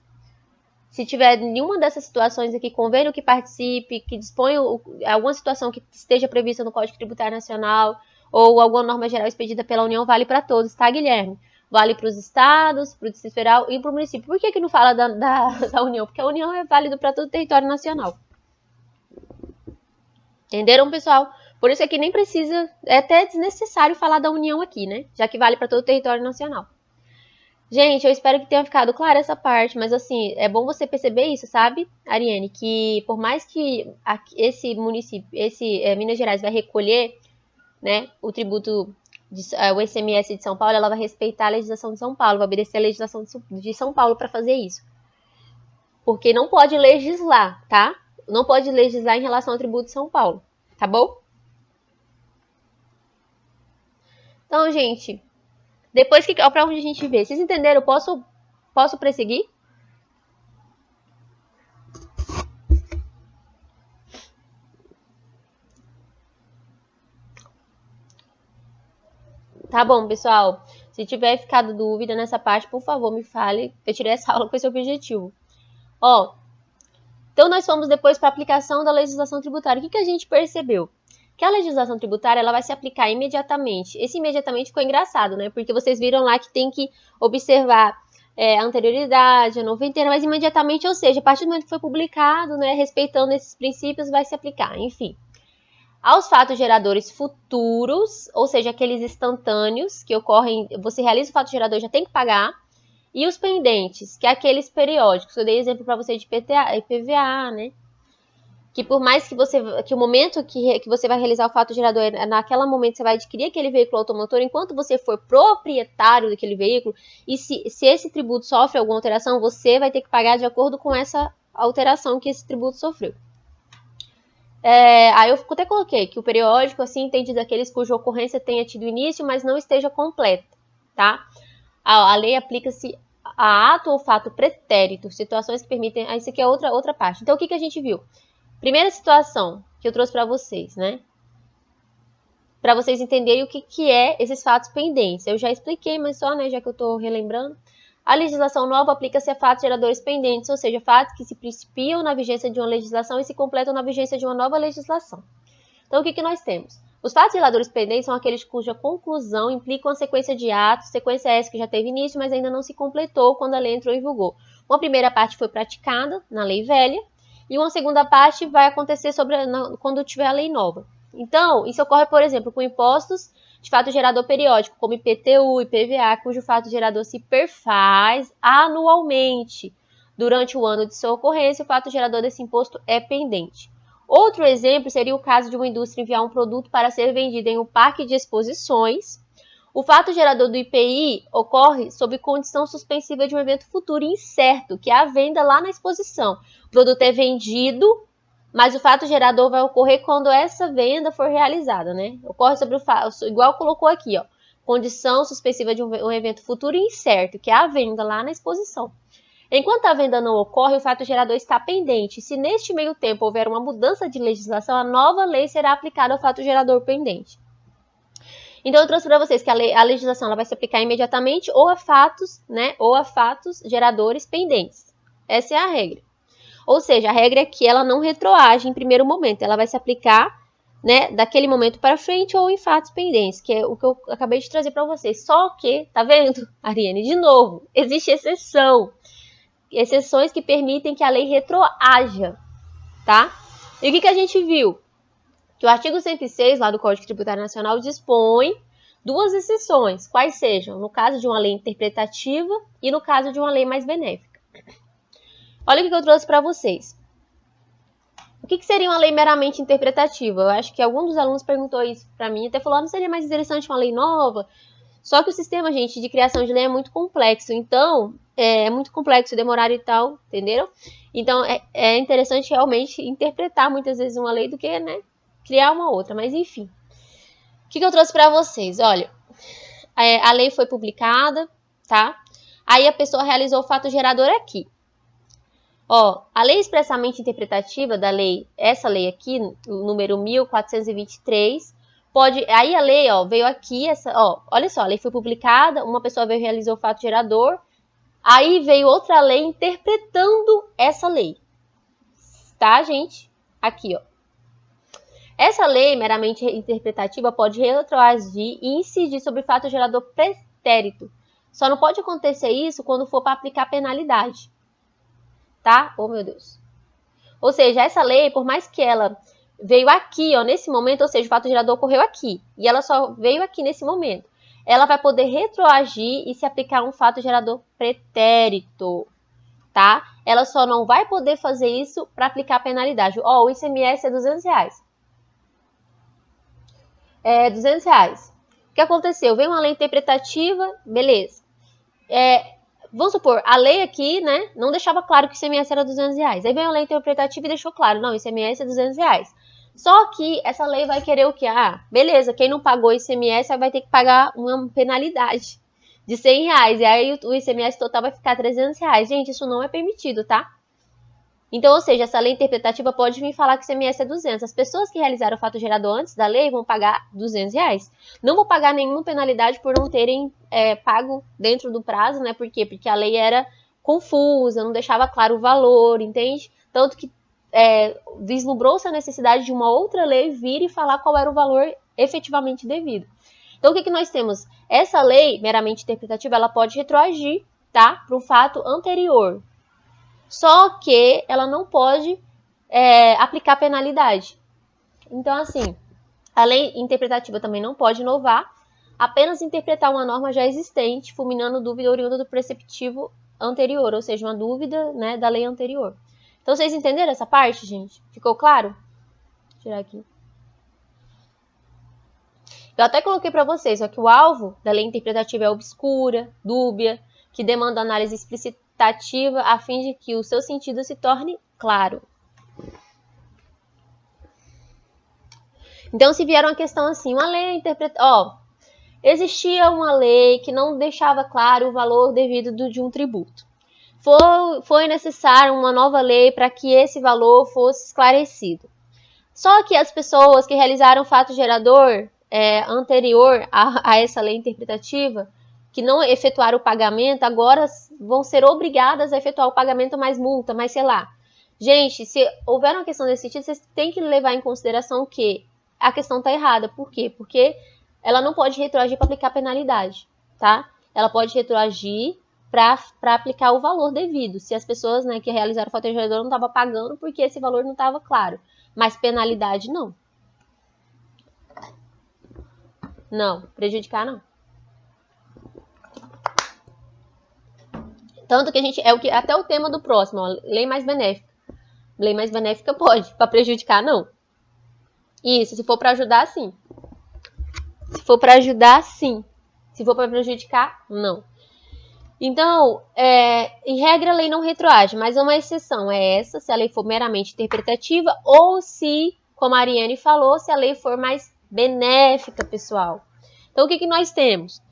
[SPEAKER 1] Se tiver nenhuma dessas situações aqui, convênio que participe, que disponha alguma situação que esteja prevista no Código Tributário Nacional ou alguma norma geral expedida pela União, vale para todos, tá, Guilherme? Vale para os estados, para o Distrito Federal e para o município. Por que não fala da União? Porque a União é válida para todo o território nacional. Entenderam, pessoal? Por isso é que nem precisa, é até desnecessário falar da União aqui, né? Já que vale para todo o território nacional. Gente, eu espero que tenha ficado clara essa parte, mas assim, é bom você perceber isso, sabe, Ariane? Que por mais que esse município, Minas Gerais vai recolher, né, o tributo, o ICMS de São Paulo, ela vai respeitar a legislação de São Paulo, vai obedecer a legislação de São Paulo para fazer isso. Porque não pode legislar, tá? Não pode legislar em relação ao tributo de São Paulo, tá bom? Então, gente, depois que para onde a gente vê, vocês entenderam? Eu posso prosseguir? Tá bom, pessoal. Se tiver ficado dúvida nessa parte, por favor, me fale. Eu tirei essa aula com esse objetivo. Ó, então nós fomos depois para a aplicação da legislação tributária. O que a gente percebeu? Que a legislação tributária ela vai se aplicar imediatamente. Esse imediatamente ficou engraçado, né? Porque vocês viram lá que tem que observar a anterioridade, a noventeira, mas imediatamente, ou seja, a partir do momento que foi publicado, né, respeitando esses princípios, vai se aplicar. Enfim. Aos fatos geradores futuros, ou seja, aqueles instantâneos que ocorrem, você realiza o fato gerador, já tem que pagar, e os pendentes, que é aqueles periódicos. Eu dei exemplo para você de IPVA, né? Que por mais que o momento que você vai realizar o fato gerador, naquele momento você vai adquirir aquele veículo automotor, enquanto você for proprietário daquele veículo, e se esse tributo sofre alguma alteração, você vai ter que pagar de acordo com essa alteração que esse tributo sofreu. Aí eu até coloquei que o periódico, assim, entende daqueles cuja ocorrência tenha tido início, mas não esteja completa, tá? A lei aplica-se a ato ou fato pretérito, situações que permitem... Isso aqui é outra parte. Então, o que a gente viu? Primeira situação que eu trouxe para vocês, né? Para vocês entenderem o que é esses fatos pendentes. Eu já expliquei, mas só, né, já que eu estou relembrando. A legislação nova aplica-se a fatos geradores pendentes, ou seja, fatos que se principiam na vigência de uma legislação e se completam na vigência de uma nova legislação. Então, o que nós temos? Os fatos geradores pendentes são aqueles cuja conclusão implica uma sequência de atos, sequência essa que já teve início, mas ainda não se completou quando a lei entrou em vigor. Uma primeira parte foi praticada na lei velha, e uma segunda parte vai acontecer quando tiver a lei nova. Então, isso ocorre, por exemplo, com impostos de fato gerador periódico, como IPTU, IPVA, cujo fato gerador se perfaz anualmente. Durante o ano de sua ocorrência, o fato gerador desse imposto é pendente. Outro exemplo seria o caso de uma indústria enviar um produto para ser vendido em um parque de exposições. O fato gerador do IPI ocorre sob condição suspensiva de um evento futuro incerto, que é a venda lá na exposição. O produto é vendido, mas o fato gerador vai ocorrer quando essa venda for realizada, né? Ocorre sobre o fato, igual colocou aqui, ó. Condição suspensiva de um evento futuro incerto, que é a venda lá na exposição. Enquanto a venda não ocorre, o fato gerador está pendente. Se neste meio tempo houver uma mudança de legislação, a nova lei será aplicada ao fato gerador pendente. Então, eu trouxe para vocês que a legislação ela vai se aplicar imediatamente ou a fatos, né, ou a fatos geradores pendentes. Essa é a regra. Ou seja, a regra é que ela não retroage em primeiro momento. Ela vai se aplicar, né, daquele momento para frente ou em fatos pendentes, que é o que eu acabei de trazer para vocês. Só que, tá vendo, Ariane? De novo, existe exceção. Exceções que permitem que a lei retroaja, tá? E o que a gente viu? Que o artigo 106 lá do Código Tributário Nacional dispõe duas exceções, quais sejam no caso de uma lei interpretativa e no caso de uma lei mais benéfica. Olha o que eu trouxe para vocês. O que seria uma lei meramente interpretativa? Eu acho que algum dos alunos perguntou isso para mim, até falou, não seria mais interessante uma lei nova? Só que o sistema, gente, de criação de lei é muito complexo, então, é muito complexo, demorado e tal, entenderam? Então, é interessante realmente interpretar muitas vezes uma lei do que, né, criar uma outra, mas enfim. O que eu trouxe para vocês? Olha, a lei foi publicada, tá? Aí a pessoa realizou o fato gerador aqui. Ó, a lei expressamente interpretativa da lei, essa lei aqui, número 1423, pode... Aí a lei, ó, veio aqui, olha só, a lei foi publicada, uma pessoa veio realizar o fato gerador, aí veio outra lei interpretando essa lei. Tá, gente? Aqui, ó. Essa lei meramente interpretativa pode retroagir e incidir sobre o fato gerador pretérito. Só não pode acontecer isso quando for para aplicar penalidade. Tá? Oh, meu Deus. Ou seja, essa lei, por mais que ela veio aqui, ó, nesse momento, ou seja, o fato gerador ocorreu aqui, e ela só veio aqui nesse momento, ela vai poder retroagir e se aplicar um fato gerador pretérito, tá? Ela só não vai poder fazer isso para aplicar penalidade. Ó, o ICMS é R$200. É R$200. O que aconteceu? Veio uma lei interpretativa, beleza. Vamos supor, a lei aqui, né, não deixava claro que o ICMS era R$200. Aí veio a lei interpretativa e deixou claro, não, o ICMS é R$200. Só que essa lei vai querer o quê? Ah, beleza, quem não pagou ICMS vai ter que pagar uma penalidade de R$100. E aí o ICMS total vai ficar R$300. Gente, isso não é permitido, tá? Então, ou seja, essa lei interpretativa pode vir falar que o ICMS é 200. As pessoas que realizaram o fato gerador antes da lei vão pagar R$200. Não vão pagar nenhuma penalidade por não terem pago dentro do prazo, né? Por quê? Porque a lei era confusa, não deixava claro o valor, entende? Tanto que vislumbrou-se a necessidade de uma outra lei vir e falar qual era o valor efetivamente devido. Então, o que nós temos? Essa lei, meramente interpretativa, ela pode retroagir, tá? Para um fato anterior. Só que ela não pode aplicar penalidade. Então, assim, a lei interpretativa também não pode inovar, apenas interpretar uma norma já existente, fulminando dúvida oriunda do preceptivo anterior, ou seja, uma dúvida, né, da lei anterior. Então, vocês entenderam essa parte, gente? Ficou claro? Vou tirar aqui. Eu até coloquei para vocês, só que o alvo da lei interpretativa é obscura, dúbia, que demanda análise explicitativa a fim de que o seu sentido se torne claro. Então, se vier uma questão assim, uma lei interpretativa... existia uma lei que não deixava claro o valor devido de um tributo. Foi necessário uma nova lei para que esse valor fosse esclarecido. Só que as pessoas que realizaram o fato gerador anterior a essa lei interpretativa, que não efetuaram o pagamento, agora vão ser obrigadas a efetuar o pagamento mais multa, mais sei lá. Gente, se houver uma questão desse sentido, vocês têm que levar em consideração que a questão está errada. Por quê? Porque ela não pode retroagir para aplicar penalidade, tá? Ela pode retroagir para aplicar o valor devido, se as pessoas, né, que realizaram o fato gerador não estavam pagando porque esse valor não estava claro. Mas penalidade não. Não, prejudicar não. Tanto que a gente, até o tema do próximo, ó, lei mais benéfica. Lei mais benéfica pode, para prejudicar não. Isso, se for para ajudar, sim. Se for para ajudar, sim. Se for para prejudicar, não. Então, em regra, a lei não retroage, mas uma exceção é essa, se a lei for meramente interpretativa ou se, como a Ariane falou, se a lei for mais benéfica, pessoal. Então, o que nós temos?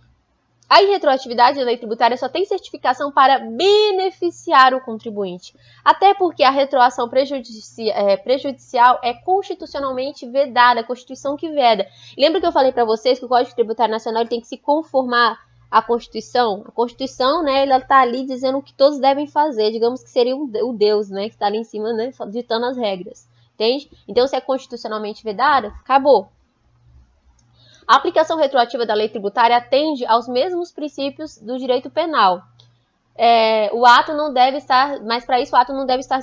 [SPEAKER 1] A irretroatividade da lei tributária só tem certificação para beneficiar o contribuinte, até porque a retroação prejudicial é constitucionalmente vedada, a Constituição que veda. Lembra que eu falei para vocês que o Código Tributário Nacional tem que se conformar à Constituição? A Constituição, né, ela está ali dizendo o que todos devem fazer, digamos que seria o Deus, né, que está ali em cima, né, ditando as regras, entende? Então, se é constitucionalmente vedada, acabou. A aplicação retroativa da lei tributária atende aos mesmos princípios do direito penal. O ato não deve estar, mas para isso o ato não deve estar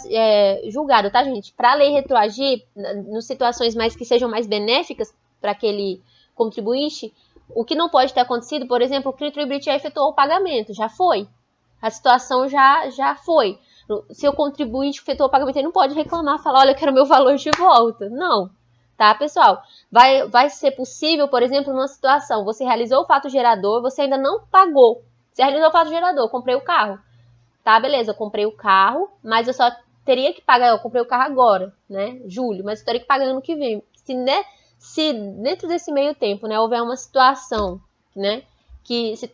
[SPEAKER 1] julgado, tá, gente? Para a lei retroagir, nas situações que sejam mais benéficas para aquele contribuinte, o que não pode ter acontecido, por exemplo, o contribuinte já efetuou o pagamento, já foi. A situação já foi. Se o contribuinte efetuou o pagamento, ele não pode reclamar, falar, olha, eu quero meu valor de volta. Não. Tá, pessoal? Vai ser possível, por exemplo, numa situação, você realizou o fato gerador, você ainda não pagou. Você realizou o fato gerador, comprei o carro. Tá, beleza, eu comprei o carro, mas eu só teria que pagar, eu comprei o carro agora, né, julho, mas eu teria que pagar ano que vem. Se dentro desse meio tempo, né, houver uma situação, né,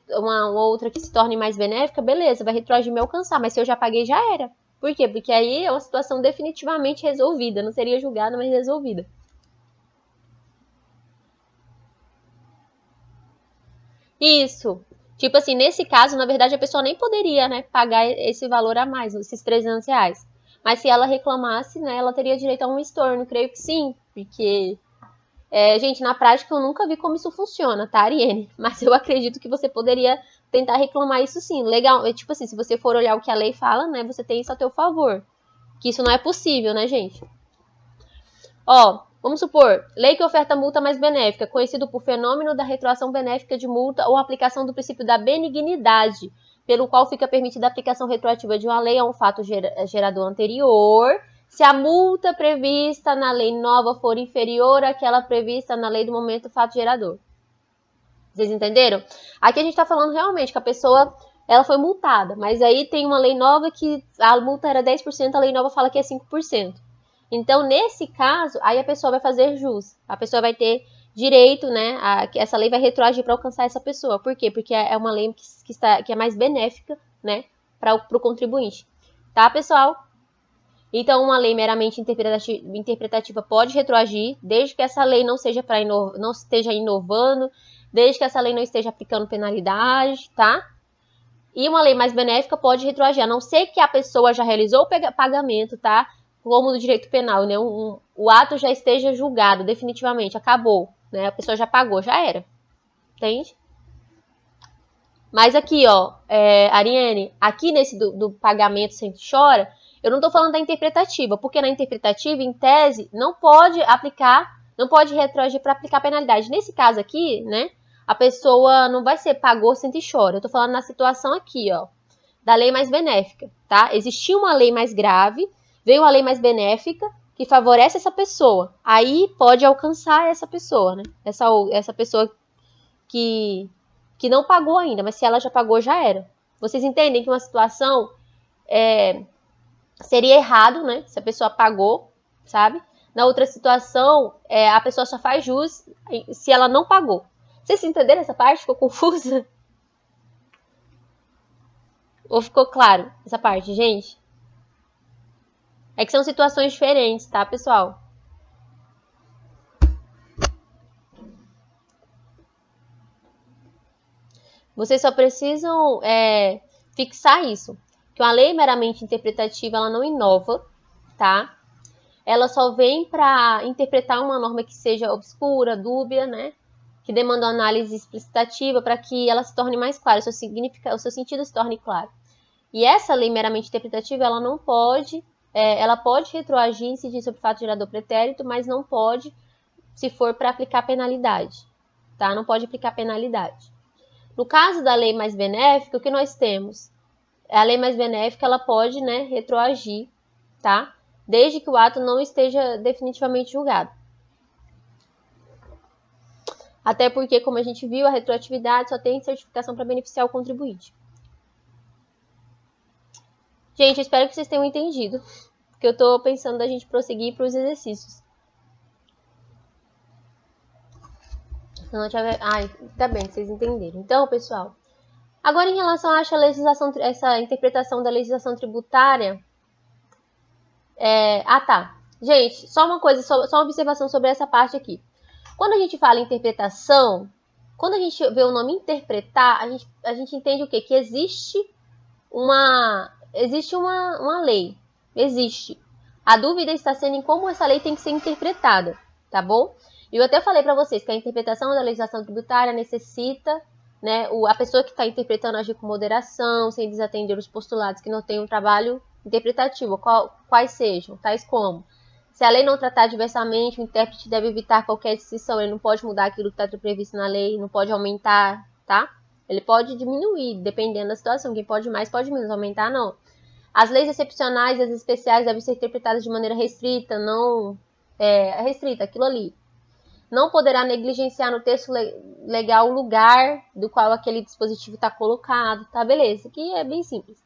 [SPEAKER 1] uma outra que se torne mais benéfica, beleza, vai retroagir me alcançar, mas se eu já paguei, já era. Por quê? Porque aí é uma situação definitivamente resolvida, não seria julgada, mas resolvida. Isso. Tipo assim, nesse caso, na verdade, a pessoa nem poderia, né, pagar esse valor a mais, esses R$ 300. Mas se ela reclamasse, né, ela teria direito a um estorno, creio que sim, porque, gente, na prática eu nunca vi como isso funciona, tá, Ariane? Mas eu acredito que você poderia tentar reclamar isso sim. Legal, tipo assim, se você for olhar o que a lei fala, né, você tem isso a teu favor. Que isso não é possível, né, gente? Ó, vamos supor, lei que oferta multa mais benéfica, conhecido por fenômeno da retroação benéfica de multa ou aplicação do princípio da benignidade, pelo qual fica permitida a aplicação retroativa de uma lei a um fato gerador anterior, se a multa prevista na lei nova for inferior àquela prevista na lei do momento fato gerador. Vocês entenderam? Aqui a gente está falando realmente que a pessoa ela foi multada, mas aí tem uma lei nova que a multa era 10%, a lei nova fala que é 5%. Então, nesse caso, aí a pessoa vai fazer jus. A pessoa vai ter direito, né? Essa lei vai retroagir para alcançar essa pessoa. Por quê? Porque é uma lei que é mais benéfica, né? Para o contribuinte. Tá, pessoal? Então, uma lei meramente interpretativa pode retroagir, desde que essa lei não esteja inovando, desde que essa lei não esteja aplicando penalidade, tá? E uma lei mais benéfica pode retroagir, a não ser que a pessoa já realizou o pagamento, tá? Como no direito penal, né? O ato já esteja julgado definitivamente, acabou, né? A pessoa já pagou, já era. Entende? Mas aqui, ó, Ariane, aqui nesse do pagamento sem chora, eu não tô falando da interpretativa, porque na interpretativa, em tese, não pode retroagir para aplicar penalidade. Nesse caso aqui, né? A pessoa não vai ser pagou, sente e chora. Eu tô falando na situação aqui, ó, da lei mais benéfica, tá? Existia uma lei mais grave, veio uma lei mais benéfica que favorece essa pessoa. Aí pode alcançar essa pessoa, né? Essa pessoa que não pagou ainda, mas se ela já pagou, já era. Vocês entendem que uma situação seria errado, né? Se a pessoa pagou, sabe? Na outra situação, a pessoa só faz jus se ela não pagou. Vocês entenderam essa parte? Ficou confusa? Ou ficou claro essa parte, gente? É que são situações diferentes, tá, pessoal? Vocês só precisam fixar isso. Que uma lei meramente interpretativa, ela não inova, tá? Ela só vem para interpretar uma norma que seja obscura, dúbia, né? Que demanda uma análise explicitativa para que ela se torne mais clara, o seu sentido se torne claro. E essa lei meramente interpretativa, ela não pode, ela pode retroagir, incidir sobre o fato gerador pretérito, mas não pode, se for para aplicar penalidade, tá? Não pode aplicar penalidade. No caso da lei mais benéfica, o que nós temos? A lei mais benéfica, ela pode, né, retroagir, tá? Desde que o ato não esteja definitivamente julgado. Até porque, como a gente viu, a retroatividade só tem certificação para beneficiar o contribuinte. Gente, eu espero que vocês tenham entendido, porque eu estou pensando da gente prosseguir para os exercícios. Se não tiver... Ai, tá bem, vocês entenderam. Então, pessoal, agora em relação a essa interpretação da legislação tributária... tá. Gente, só uma coisa, só uma observação sobre essa parte aqui. Quando a gente fala em interpretação, quando a gente vê o nome interpretar, a gente entende o quê? Que existe uma lei. Existe. A dúvida está sendo em como essa lei tem que ser interpretada, tá bom? E eu até falei para vocês que a interpretação da legislação tributária necessita, né, a pessoa que está interpretando agir com moderação, sem desatender os postulados que não tem um trabalho interpretativo, quais sejam, tais como: se a lei não tratar diversamente, o intérprete deve evitar qualquer distinção, ele não pode mudar aquilo que está previsto na lei, não pode aumentar, tá? Ele pode diminuir, dependendo da situação. Quem pode mais, pode menos. Aumentar, não. As leis excepcionais e as especiais devem ser interpretadas de maneira restrita, não... restrita, aquilo ali. Não poderá negligenciar no texto legal o lugar do qual aquele dispositivo está colocado, tá? Beleza, aqui é bem simples.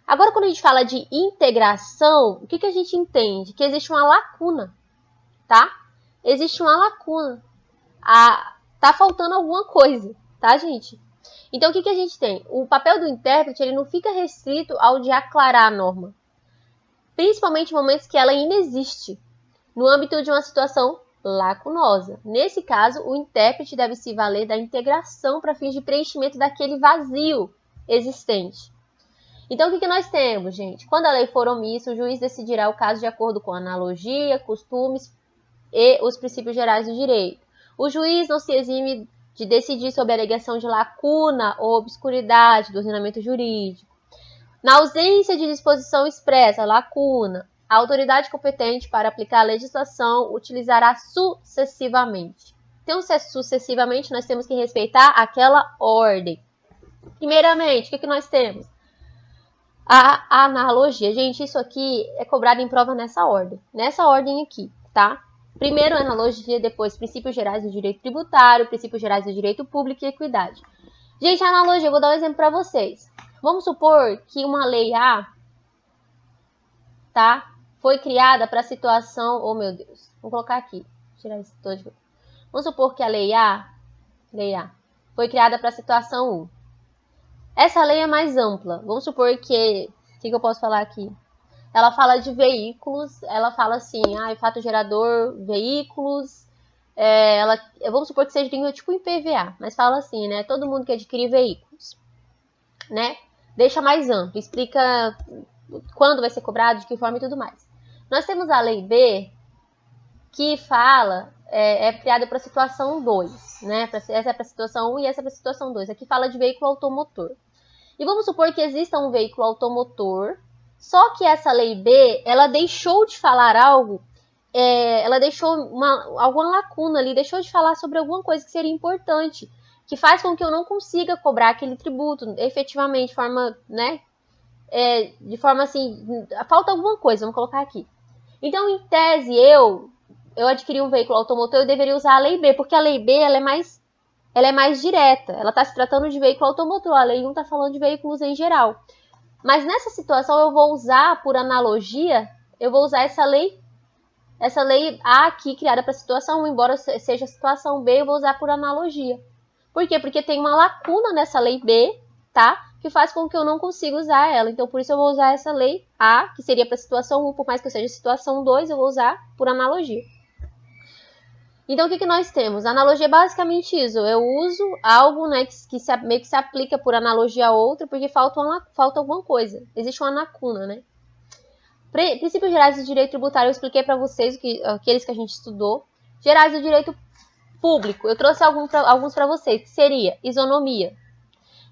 [SPEAKER 1] Agora, quando a gente fala de integração, o que a gente entende? Que existe uma lacuna, tá? Existe uma lacuna. Tá faltando alguma coisa, tá, gente? Então, o que a gente tem? O papel do intérprete, ele não fica restrito ao de aclarar a norma. Principalmente em momentos que ela ainda existe. No âmbito de uma situação lacunosa. Nesse caso, o intérprete deve se valer da integração para fins de preenchimento daquele vazio existente. Então, o que nós temos, gente? Quando a lei for omissa, o juiz decidirá o caso de acordo com a analogia, costumes e os princípios gerais do direito. O juiz não se exime de decidir sobre a alegação de lacuna ou obscuridade do ordenamento jurídico. Na ausência de disposição expressa, lacuna, a autoridade competente para aplicar a legislação utilizará sucessivamente. Então, se é sucessivamente, nós temos que respeitar aquela ordem. Primeiramente, o que nós temos? A analogia. Gente, isso aqui é cobrado em prova nessa ordem aqui, tá? Primeiro, analogia, depois, princípios gerais do direito tributário, princípios gerais do direito público e equidade. Gente, a analogia, eu vou dar um exemplo para vocês. Vamos supor que uma lei A, tá? Foi criada para a situação... Oh, meu Deus. Vou colocar aqui. Tirar isso todo. Vamos supor que a lei A foi criada para a situação 1. Essa lei é mais ampla. Vamos supor que... O que eu posso falar aqui? Ela fala de veículos. Ela fala assim... fato gerador, veículos... vamos supor que seja tipo em PVA. Mas fala assim, né? Todo mundo que adquirir veículos. Né? Deixa mais amplo. Explica quando vai ser cobrado, de que forma e tudo mais. Nós temos a lei B, que fala, é criada para a situação 2, né? Essa é para a situação 1 e essa é para a situação 2. Aqui fala de veículo automotor. E vamos supor que exista um veículo automotor, só que essa lei B, ela deixou de falar algo, ela deixou alguma lacuna ali, deixou de falar sobre alguma coisa que seria importante, que faz com que eu não consiga cobrar aquele tributo efetivamente, de forma, né? De forma assim, falta alguma coisa, vamos colocar aqui. Então, em tese, eu adquiri um veículo automotor, eu deveria usar a lei B, porque a lei B ela é mais direta, ela está se tratando de veículo automotor, a lei 1 está falando de veículos em geral. Mas nessa situação eu vou usar, por analogia, eu vou usar essa lei A aqui, criada para a situação 1, embora seja a situação B, eu vou usar por analogia. Por quê? Porque tem uma lacuna nessa lei B, tá? Que faz com que eu não consiga usar ela. Então, por isso eu vou usar essa lei A, que seria para a situação 1, por mais que eu seja situação 2, eu vou usar por analogia. Então, o que nós temos? A analogia é basicamente isso. Eu uso algo, né, que meio que se aplica por analogia a outra, porque falta alguma coisa. Existe uma lacuna, né? Princípios gerais do direito tributário, eu expliquei para vocês, aqueles que a gente estudou. Gerais do direito público, eu trouxe alguns para vocês, que seria isonomia.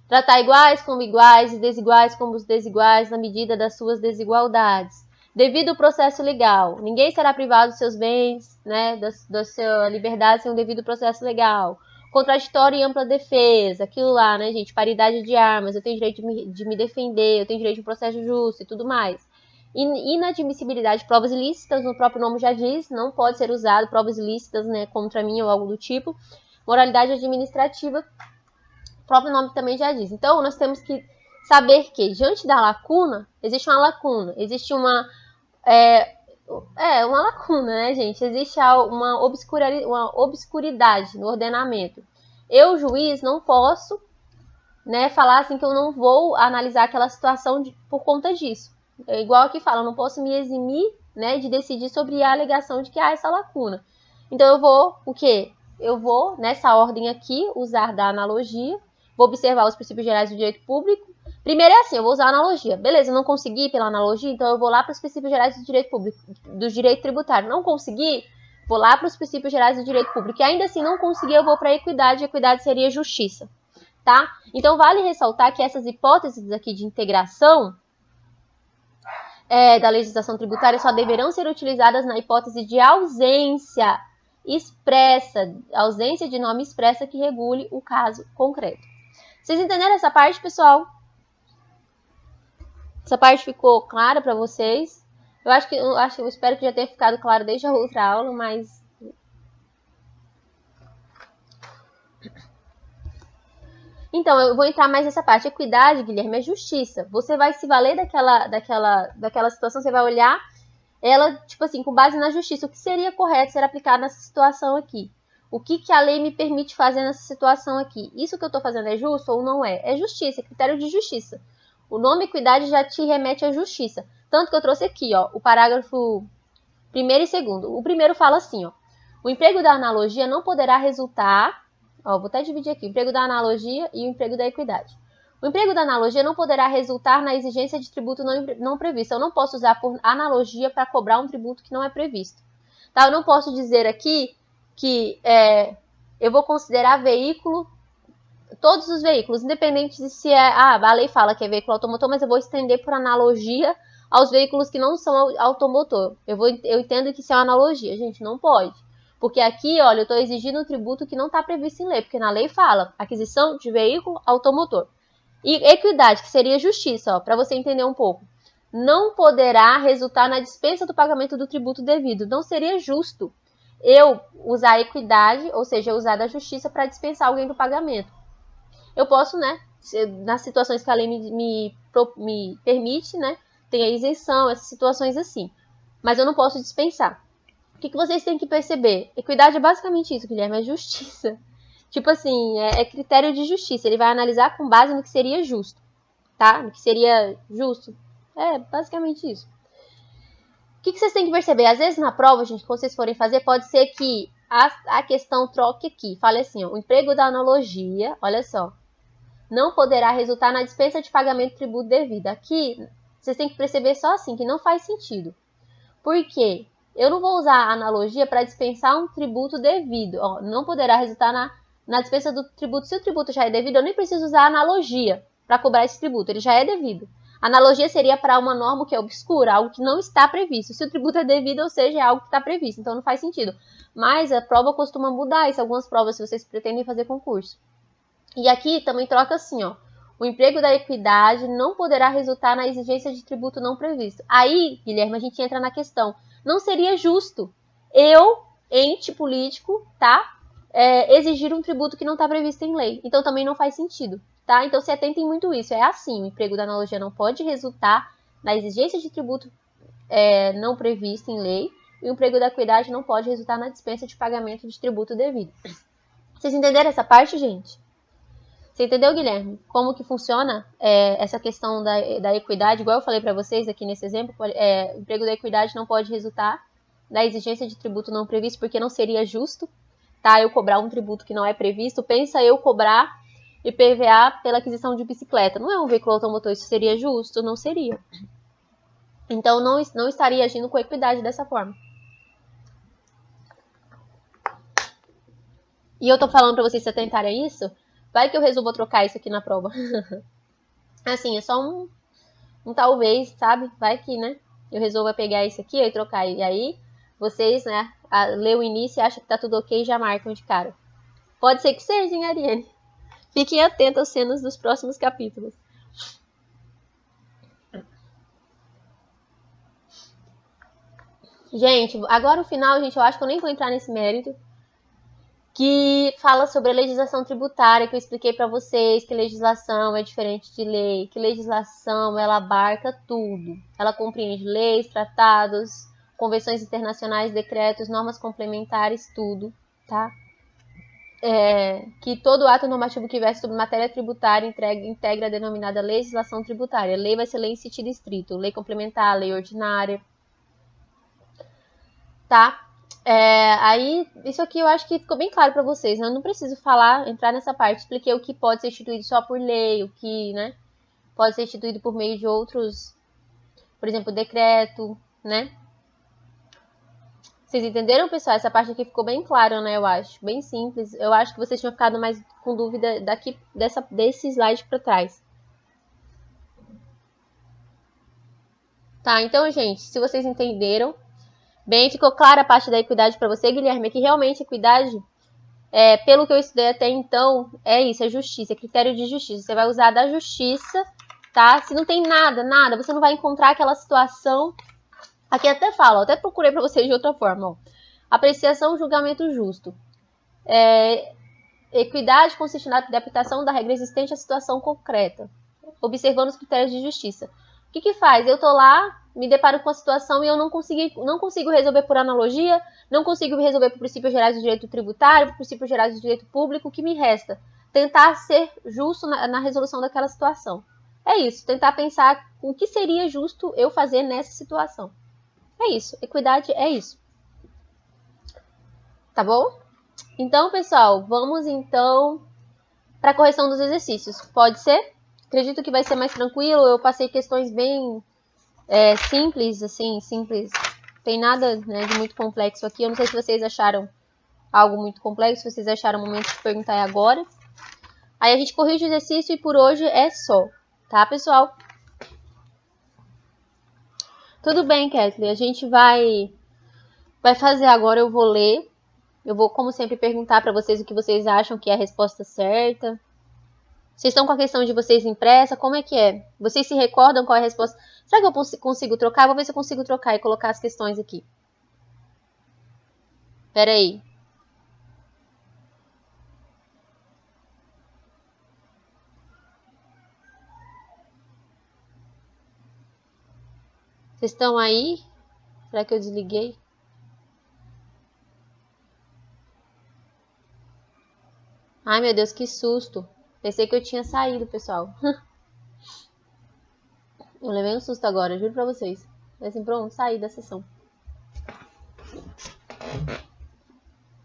[SPEAKER 1] Tratar iguais como iguais e desiguais como os desiguais na medida das suas desigualdades. Devido ao processo legal. Ninguém será privado dos seus bens, né, da sua liberdade sem um devido processo legal. Contraditório e ampla defesa. Aquilo lá, né, gente? Paridade de armas. Eu tenho direito de me defender. Eu tenho direito de um processo justo e tudo mais. Inadmissibilidade de provas ilícitas. O próprio nome já diz. Não pode ser usado provas ilícitas, né, contra mim ou algo do tipo. Moralidade administrativa. O próprio nome também já diz. Então, nós temos que saber que, diante da lacuna, existe uma lacuna. Existe uma lacuna, né, gente? Existe uma obscuridade no ordenamento. Eu, juiz, não posso, né, falar assim que eu não vou analisar aquela situação por conta disso. É igual aqui fala, eu não posso me eximir, né, de decidir sobre a alegação de que há essa lacuna. Então, eu vou, o quê? Eu vou, nessa ordem aqui, usar da analogia, vou observar os princípios gerais do direito público. Primeiro é assim, eu vou usar a analogia. Beleza, eu não consegui pela analogia, então eu vou lá para os princípios gerais do direito público, do direito tributário. Não consegui, vou lá para os princípios gerais do direito público. E ainda assim não consegui, eu vou para a equidade. Equidade seria justiça, tá? Então vale ressaltar que essas hipóteses aqui de integração da legislação tributária só deverão ser utilizadas na hipótese de ausência expressa, ausência de norma expressa que regule o caso concreto. Vocês entenderam essa parte, pessoal? Essa parte ficou clara para vocês? Eu espero que já tenha ficado claro desde a outra aula, mas... Então, eu vou entrar mais nessa parte. Equidade, Guilherme, é justiça. Você vai se valer daquela situação, você vai olhar ela, tipo assim, com base na justiça. O que seria correto ser aplicado nessa situação aqui? O que a lei me permite fazer nessa situação aqui? Isso que eu estou fazendo é justo ou não é? É justiça, é critério de justiça. O nome equidade já te remete à justiça. Tanto que eu trouxe aqui, ó, o parágrafo 1º e 2º. O primeiro fala assim, ó. O emprego da analogia não poderá resultar... vou até dividir aqui. O emprego da analogia e o emprego da equidade. O emprego da analogia não poderá resultar na exigência de tributo não previsto. Eu não posso usar por analogia para cobrar um tributo que não é previsto. Tá? Eu não posso dizer aqui que eu vou considerar veículo, todos os veículos, independente de se a lei fala que é veículo automotor, mas eu vou estender por analogia aos veículos que não são automotor. Eu entendo que isso é uma analogia. Gente, não pode. Porque aqui, olha, eu estou exigindo um tributo que não está previsto em lei, porque na lei fala aquisição de veículo automotor. E equidade, que seria justiça, para você entender um pouco. Não poderá resultar na dispensa do pagamento do tributo devido. Não seria justo eu usar a equidade, ou seja, usar da justiça para dispensar alguém do pagamento. Eu posso, né, nas situações que a lei me permite, né, tem a isenção, essas situações assim. Mas eu não posso dispensar. O que vocês têm que perceber? Equidade é basicamente isso, Guilherme, é justiça. Tipo assim, é critério de justiça. Ele vai analisar com base no que seria justo, tá? No que seria justo. É basicamente isso. O que vocês têm que perceber? Às vezes na prova, gente, quando vocês forem fazer, pode ser que a questão troque aqui. Fale assim, ó, o emprego da analogia, olha só, não poderá resultar na dispensa de pagamento de tributo devido. Aqui, vocês têm que perceber só assim, que não faz sentido. Por quê? Eu não vou usar a analogia para dispensar um tributo devido. Ó, não poderá resultar na dispensa do tributo. Se o tributo já é devido, eu nem preciso usar a analogia para cobrar esse tributo. Ele já é devido. A analogia seria para uma norma que é obscura, algo que não está previsto. Se o tributo é devido, ou seja, é algo que está previsto. Então, não faz sentido. Mas a prova costuma mudar isso. Algumas provas, se vocês pretendem fazer concurso. E aqui também troca assim, ó. O emprego da equidade não poderá resultar na exigência de tributo não previsto. Aí, Guilherme, a gente entra na questão. Não seria justo eu, ente político, tá? Exigir um tributo que não está previsto em lei. Então, também não faz sentido, tá? Então, se atentem muito isso. É assim, o emprego da analogia não pode resultar na exigência de tributo não previsto em lei. E o emprego da equidade não pode resultar na dispensa de pagamento de tributo devido. Vocês entenderam essa parte, gente? Você entendeu, Guilherme? Como que funciona essa questão da equidade? Igual eu falei para vocês aqui nesse exemplo, o emprego da equidade não pode resultar na exigência de tributo não previsto, porque não seria justo, tá? Eu cobrar um tributo que não é previsto. Pensa eu cobrar IPVA pela aquisição de bicicleta. Não é um veículo automotor, isso seria justo? Não seria. Então, não estaria agindo com equidade dessa forma. E eu tô falando para vocês se atentarem a isso. Vai que eu resolvo trocar isso aqui na prova. Assim, é só um talvez, sabe? Vai que, né? Eu resolvo pegar isso aqui e trocar. E aí, vocês, né, lê o início e acham que tá tudo ok e já marcam de cara. Pode ser que seja, hein, Ariane? Fiquem atentos às cenas dos próximos capítulos. Gente, agora o final, gente, eu acho que eu nem vou entrar nesse mérito. Que fala sobre a legislação tributária, que eu expliquei para vocês que legislação é diferente de lei, que legislação ela abarca tudo. Ela compreende leis, tratados, convenções internacionais, decretos, normas complementares, tudo, tá? Que todo ato normativo que verse sobre matéria tributária integra a denominada legislação tributária. Lei vai ser lei em sentido estrito, lei complementar, lei ordinária, tá? Aí, isso aqui eu acho que ficou bem claro para vocês, né? Eu não preciso entrar nessa parte. Expliquei o que pode ser instituído só por lei, o que, né, pode ser instituído por meio de outros, por exemplo, decreto, né? Vocês entenderam, pessoal? Essa parte aqui ficou bem clara, né? Eu acho, bem simples. Eu acho que vocês tinham ficado mais com dúvida desse slide para trás. Tá, então, gente, se vocês entenderam, bem, ficou clara a parte da equidade para você, Guilherme, que realmente equidade, pelo que eu estudei até então, é isso, é justiça, é critério de justiça. Você vai usar da justiça, tá? Se não tem nada, você não vai encontrar aquela situação. Aqui até fala, até procurei para vocês de outra forma, ó. Apreciação, julgamento justo. Equidade consiste na adaptação da regra existente à situação concreta, observando os critérios de justiça. O que faz? Eu tô lá, me deparo com a situação e eu não consigo resolver por analogia, não consigo resolver por princípios gerais do direito tributário, por princípios gerais do direito público. O que me resta? Tentar ser justo na resolução daquela situação. É isso, tentar pensar o que seria justo eu fazer nessa situação. É isso, equidade é isso. Tá bom? Então, pessoal, vamos então para a correção dos exercícios. Pode ser? Acredito que vai ser mais tranquilo. Eu passei questões bem simples, assim, simples. Tem nada, né, de muito complexo aqui. Eu não sei se vocês acharam algo muito complexo. Se vocês acharam o momento de perguntar agora. Aí a gente corrige o exercício e por hoje é só. Tá, pessoal? Tudo bem, Kathleen. A gente vai fazer agora. Eu vou ler. Eu vou, como sempre, perguntar para vocês o que vocês acham que é a resposta certa. Vocês estão com a questão de vocês impressa? Como é que é? Vocês se recordam qual é a resposta? Será que eu consigo trocar? Vou ver se eu consigo trocar e colocar as questões aqui. Pera aí. Vocês estão aí? Será que eu desliguei? Ai, meu Deus, que susto. Pensei que eu tinha saído, pessoal. Eu levei um susto agora, juro pra vocês. Assim, pronto, saí da sessão.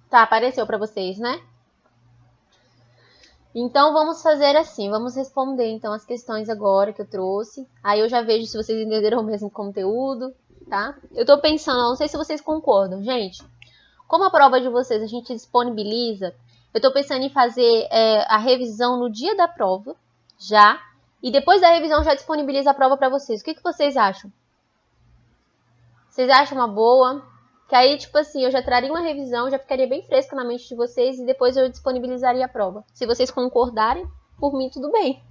[SPEAKER 1] Tá, apareceu pra vocês, né? Então, vamos fazer assim. Vamos responder, então, as questões agora que eu trouxe. Aí eu já vejo se vocês entenderam o mesmo conteúdo, tá? Eu tô pensando, não sei se vocês concordam. Gente, como a prova de vocês a gente disponibiliza, eu tô pensando em fazer a revisão no dia da prova, já. E depois da revisão já disponibiliza a prova pra vocês. O que vocês acham? Vocês acham uma boa? Que aí, tipo assim, eu já traria uma revisão, já ficaria bem fresca na mente de vocês e depois eu disponibilizaria a prova. Se vocês concordarem, por mim tudo bem.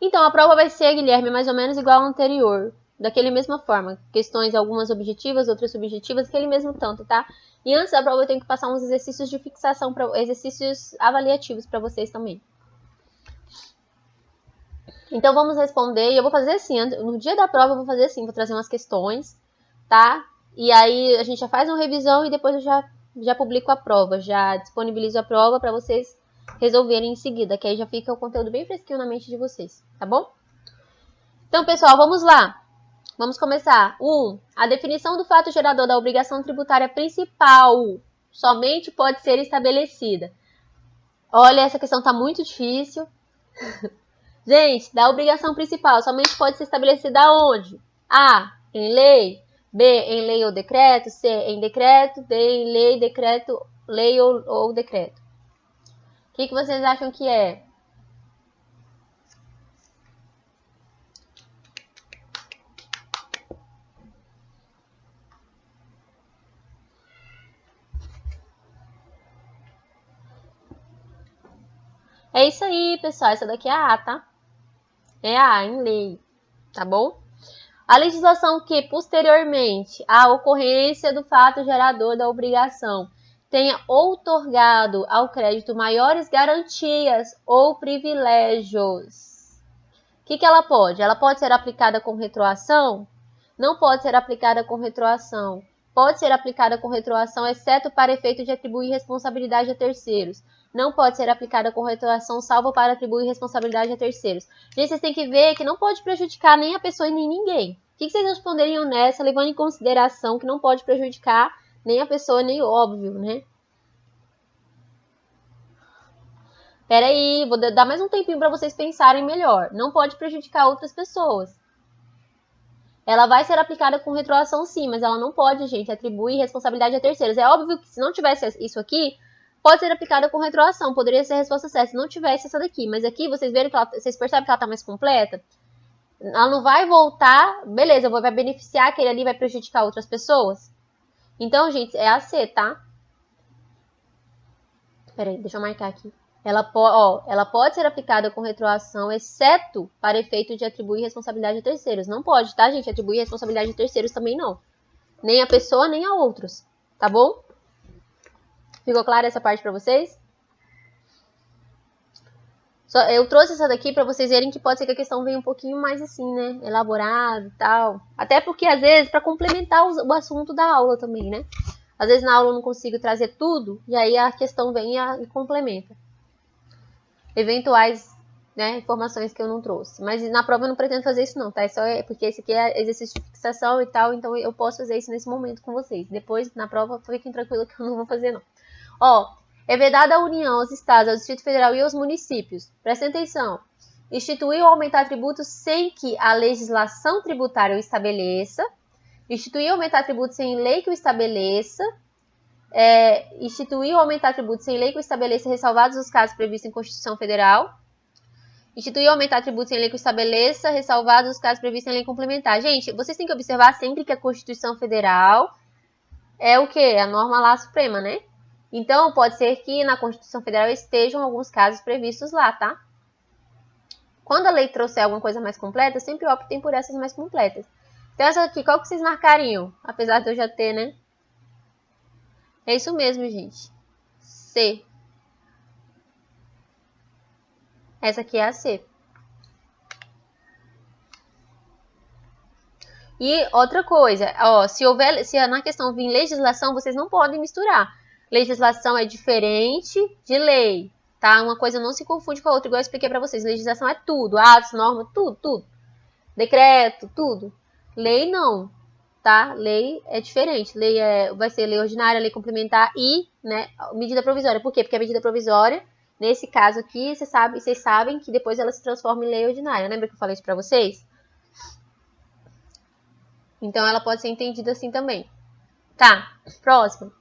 [SPEAKER 1] Então, a prova vai ser, Guilherme, mais ou menos igual ao anterior. Daquele mesma forma. Questões, algumas objetivas, outras subjetivas, aquele mesmo tanto, tá? E antes da prova eu tenho que passar uns exercícios de fixação, exercícios avaliativos para vocês também. Então, vamos responder. E eu vou fazer assim, no dia da prova eu vou fazer assim, vou trazer umas questões, tá? E aí a gente já faz uma revisão e depois eu já publico a prova, já disponibilizo a prova para vocês resolverem em seguida, que aí já fica o conteúdo bem fresquinho na mente de vocês, tá bom? Então, pessoal, vamos lá. Vamos começar. 1. A definição do fato gerador da obrigação tributária principal somente pode ser estabelecida. Olha, essa questão está muito difícil. Gente, da obrigação principal somente pode ser estabelecida onde? A. Em lei. B. Em lei ou decreto. C. Em decreto. D. Em lei, decreto, lei ou decreto. O que vocês acham que é? É isso aí, pessoal. Essa daqui é a A, tá? É a A, em lei. Tá bom? A legislação que, posteriormente à ocorrência do fato gerador da obrigação, tenha outorgado ao crédito maiores garantias ou privilégios. O que ela pode? Ela pode ser aplicada com retroação? Não pode ser aplicada com retroação. Pode ser aplicada com retroação, exceto para efeito de atribuir responsabilidade a terceiros. Não pode ser aplicada com retroação, salvo para atribuir responsabilidade a terceiros. Gente, vocês têm que ver que não pode prejudicar nem a pessoa e nem ninguém. O que vocês responderiam nessa, levando em consideração que não pode prejudicar nem a pessoa, nem óbvio, né? Pera aí, vou dar mais um tempinho para vocês pensarem melhor. Não pode prejudicar outras pessoas. Ela vai ser aplicada com retroação sim, mas ela não pode, gente, atribuir responsabilidade a terceiros. É óbvio que se não tivesse isso aqui, pode ser aplicada com retroação, poderia ser a resposta certa se não tivesse essa daqui. Mas aqui, vocês percebem que ela está mais completa? Ela não vai voltar, beleza, vai beneficiar aquele ali, vai prejudicar outras pessoas? Então, gente, é a C, tá? Peraí, deixa eu marcar aqui. Ela pode ser aplicada com retroação, exceto para efeito de atribuir responsabilidade a terceiros. Não pode, tá, gente? Atribuir responsabilidade a terceiros também não. Nem a pessoa, nem a outros. Tá bom? Ficou clara essa parte para vocês? Eu trouxe essa daqui para vocês verem que pode ser que a questão venha um pouquinho mais assim, né? Elaborada e tal. Até porque, às vezes, para complementar o assunto da aula também, né? Às vezes na aula eu não consigo trazer tudo, e aí a questão vem e complementa. Eventuais né, informações que eu não trouxe. Mas na prova eu não pretendo fazer isso não, tá? É só porque esse aqui é exercício de fixação e tal, então eu posso fazer isso nesse momento com vocês. Depois, na prova, fiquem tranquilos que eu não vou fazer não. Ó, é vedada a União, aos Estados, ao Distrito Federal e aos municípios. Prestem atenção. Instituir ou aumentar tributos sem que a legislação tributária o estabeleça. Instituir ou aumentar tributos sem lei que o estabeleça. Instituir ou aumentar tributos sem lei que o estabeleça, ressalvados os casos previstos em Constituição Federal. Instituir ou aumentar tributos sem lei que o estabeleça, ressalvados os casos previstos em lei complementar. Gente, vocês têm que observar sempre que a Constituição Federal é o quê? A norma lá suprema, né? Então, pode ser que na Constituição Federal estejam alguns casos previstos lá, tá? Quando a lei trouxer alguma coisa mais completa, sempre optem por essas mais completas. Então, essa aqui, qual que vocês marcariam? Apesar de eu já ter, né? É isso mesmo, gente. C. Essa aqui é a C. E outra coisa, ó, se na questão vir legislação, vocês não podem misturar. Legislação é diferente de lei, tá? Uma coisa não se confunde com a outra, igual eu expliquei pra vocês. Legislação é tudo, atos, normas, tudo. Decreto, tudo. Lei não, tá? Lei é diferente. Lei vai ser lei ordinária, lei complementar e, né, medida provisória. Por quê? Porque a medida provisória, nesse caso aqui, vocês sabem que depois ela se transforma em lei ordinária. Lembra que eu falei isso pra vocês? Então, ela pode ser entendida assim também. Tá, próximo.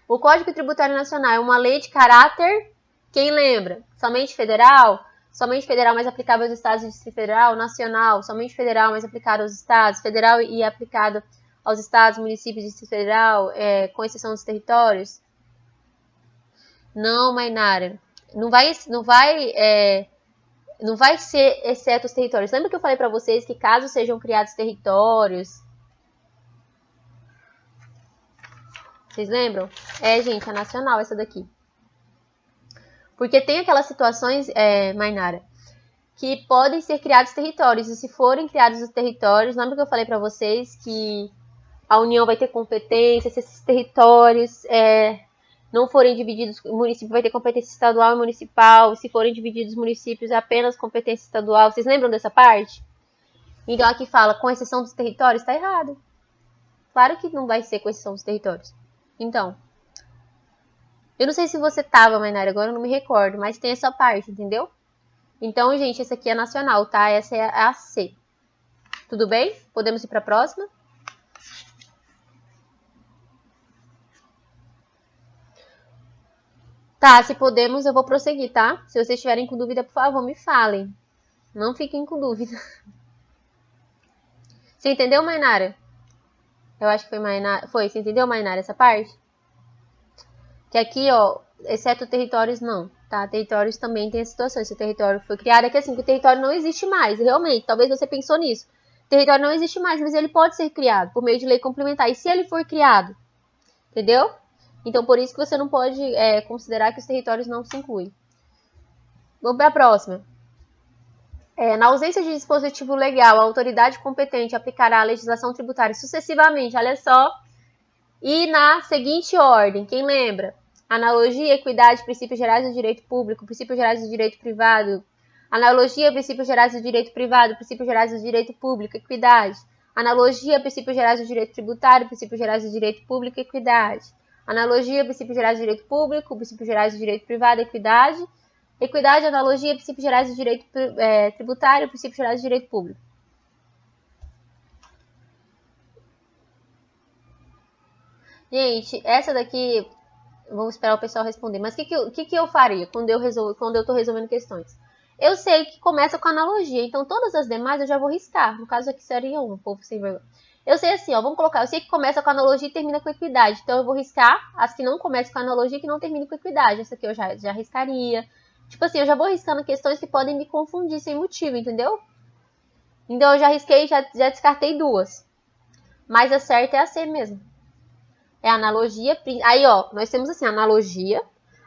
[SPEAKER 1] O Código Tributário Nacional é uma lei de caráter, quem lembra? Somente federal, mais aplicável aos estados do Distrito Federal, nacional, somente federal, mais aplicado aos estados, federal e aplicado aos estados, municípios do Distrito Federal, com exceção dos territórios. Não, Mainara, não vai ser exceto os territórios. Lembra que eu falei para vocês que caso sejam criados territórios... Vocês lembram? Gente, é nacional essa daqui. Porque tem aquelas situações, Mainara, que podem ser criados territórios. E se forem criados os territórios, lembra que eu falei para vocês que a União vai ter competência, se esses territórios não forem divididos, o município vai ter competência estadual e municipal. Se forem divididos municípios, é apenas competência estadual. Vocês lembram dessa parte? Então aqui fala, com exceção dos territórios, está errado. Claro que não vai ser com exceção dos territórios. Então, eu não sei se você tava, Mainara, agora eu não me recordo, mas tem essa parte, entendeu? Então, gente, essa aqui é nacional, tá? Essa é a C. Tudo bem? Podemos ir para a próxima? Tá, se podemos, eu vou prosseguir, tá? Se vocês estiverem com dúvida, por favor, me falem. Não fiquem com dúvida. Você entendeu, Mainara? Eu acho que foi Mainara. Foi, você entendeu, Mainara, essa parte? Que aqui, ó, exceto territórios, não, tá? Territórios também tem situações. Se o território foi criado, é que assim, que o território não existe mais, realmente. Talvez você pensou nisso. O território não existe mais, mas ele pode ser criado por meio de lei complementar. E se ele for criado? Entendeu? Então, por isso que você não pode considerar que os territórios não se incluem. Vamos para a próxima. Na ausência de dispositivo legal, a autoridade competente aplicará a legislação tributária sucessivamente, olha só, e na seguinte ordem, quem lembra? Analogia, equidade, princípios gerais do direito público, princípios gerais do direito privado. Analogia, princípios gerais do direito privado, princípios gerais do direito público, equidade. Analogia, princípios gerais do direito tributário, princípios gerais do direito público, equidade. Analogia, princípios gerais do direito público, princípios gerais do direito privado, equidade. Equidade, analogia, princípios gerais do direito tributário, princípios gerais do direito público. Gente, essa daqui, vamos esperar o pessoal responder. Mas o que eu faria quando eu estou resolvendo questões? Eu sei que começa com analogia, então todas as demais eu já vou riscar. No caso aqui seria um povo sem vergonha. Eu sei assim, ó, vamos colocar, eu sei que começa com analogia e termina com equidade. Então eu vou riscar as que não começam com analogia e que não terminam com equidade. Essa aqui eu já riscaria. Tipo assim, eu já vou riscando questões que podem me confundir sem motivo, entendeu? Então eu já risquei, já descartei duas. Mas a certa é a C mesmo. É analogia. Aí, ó, nós temos assim, analogia.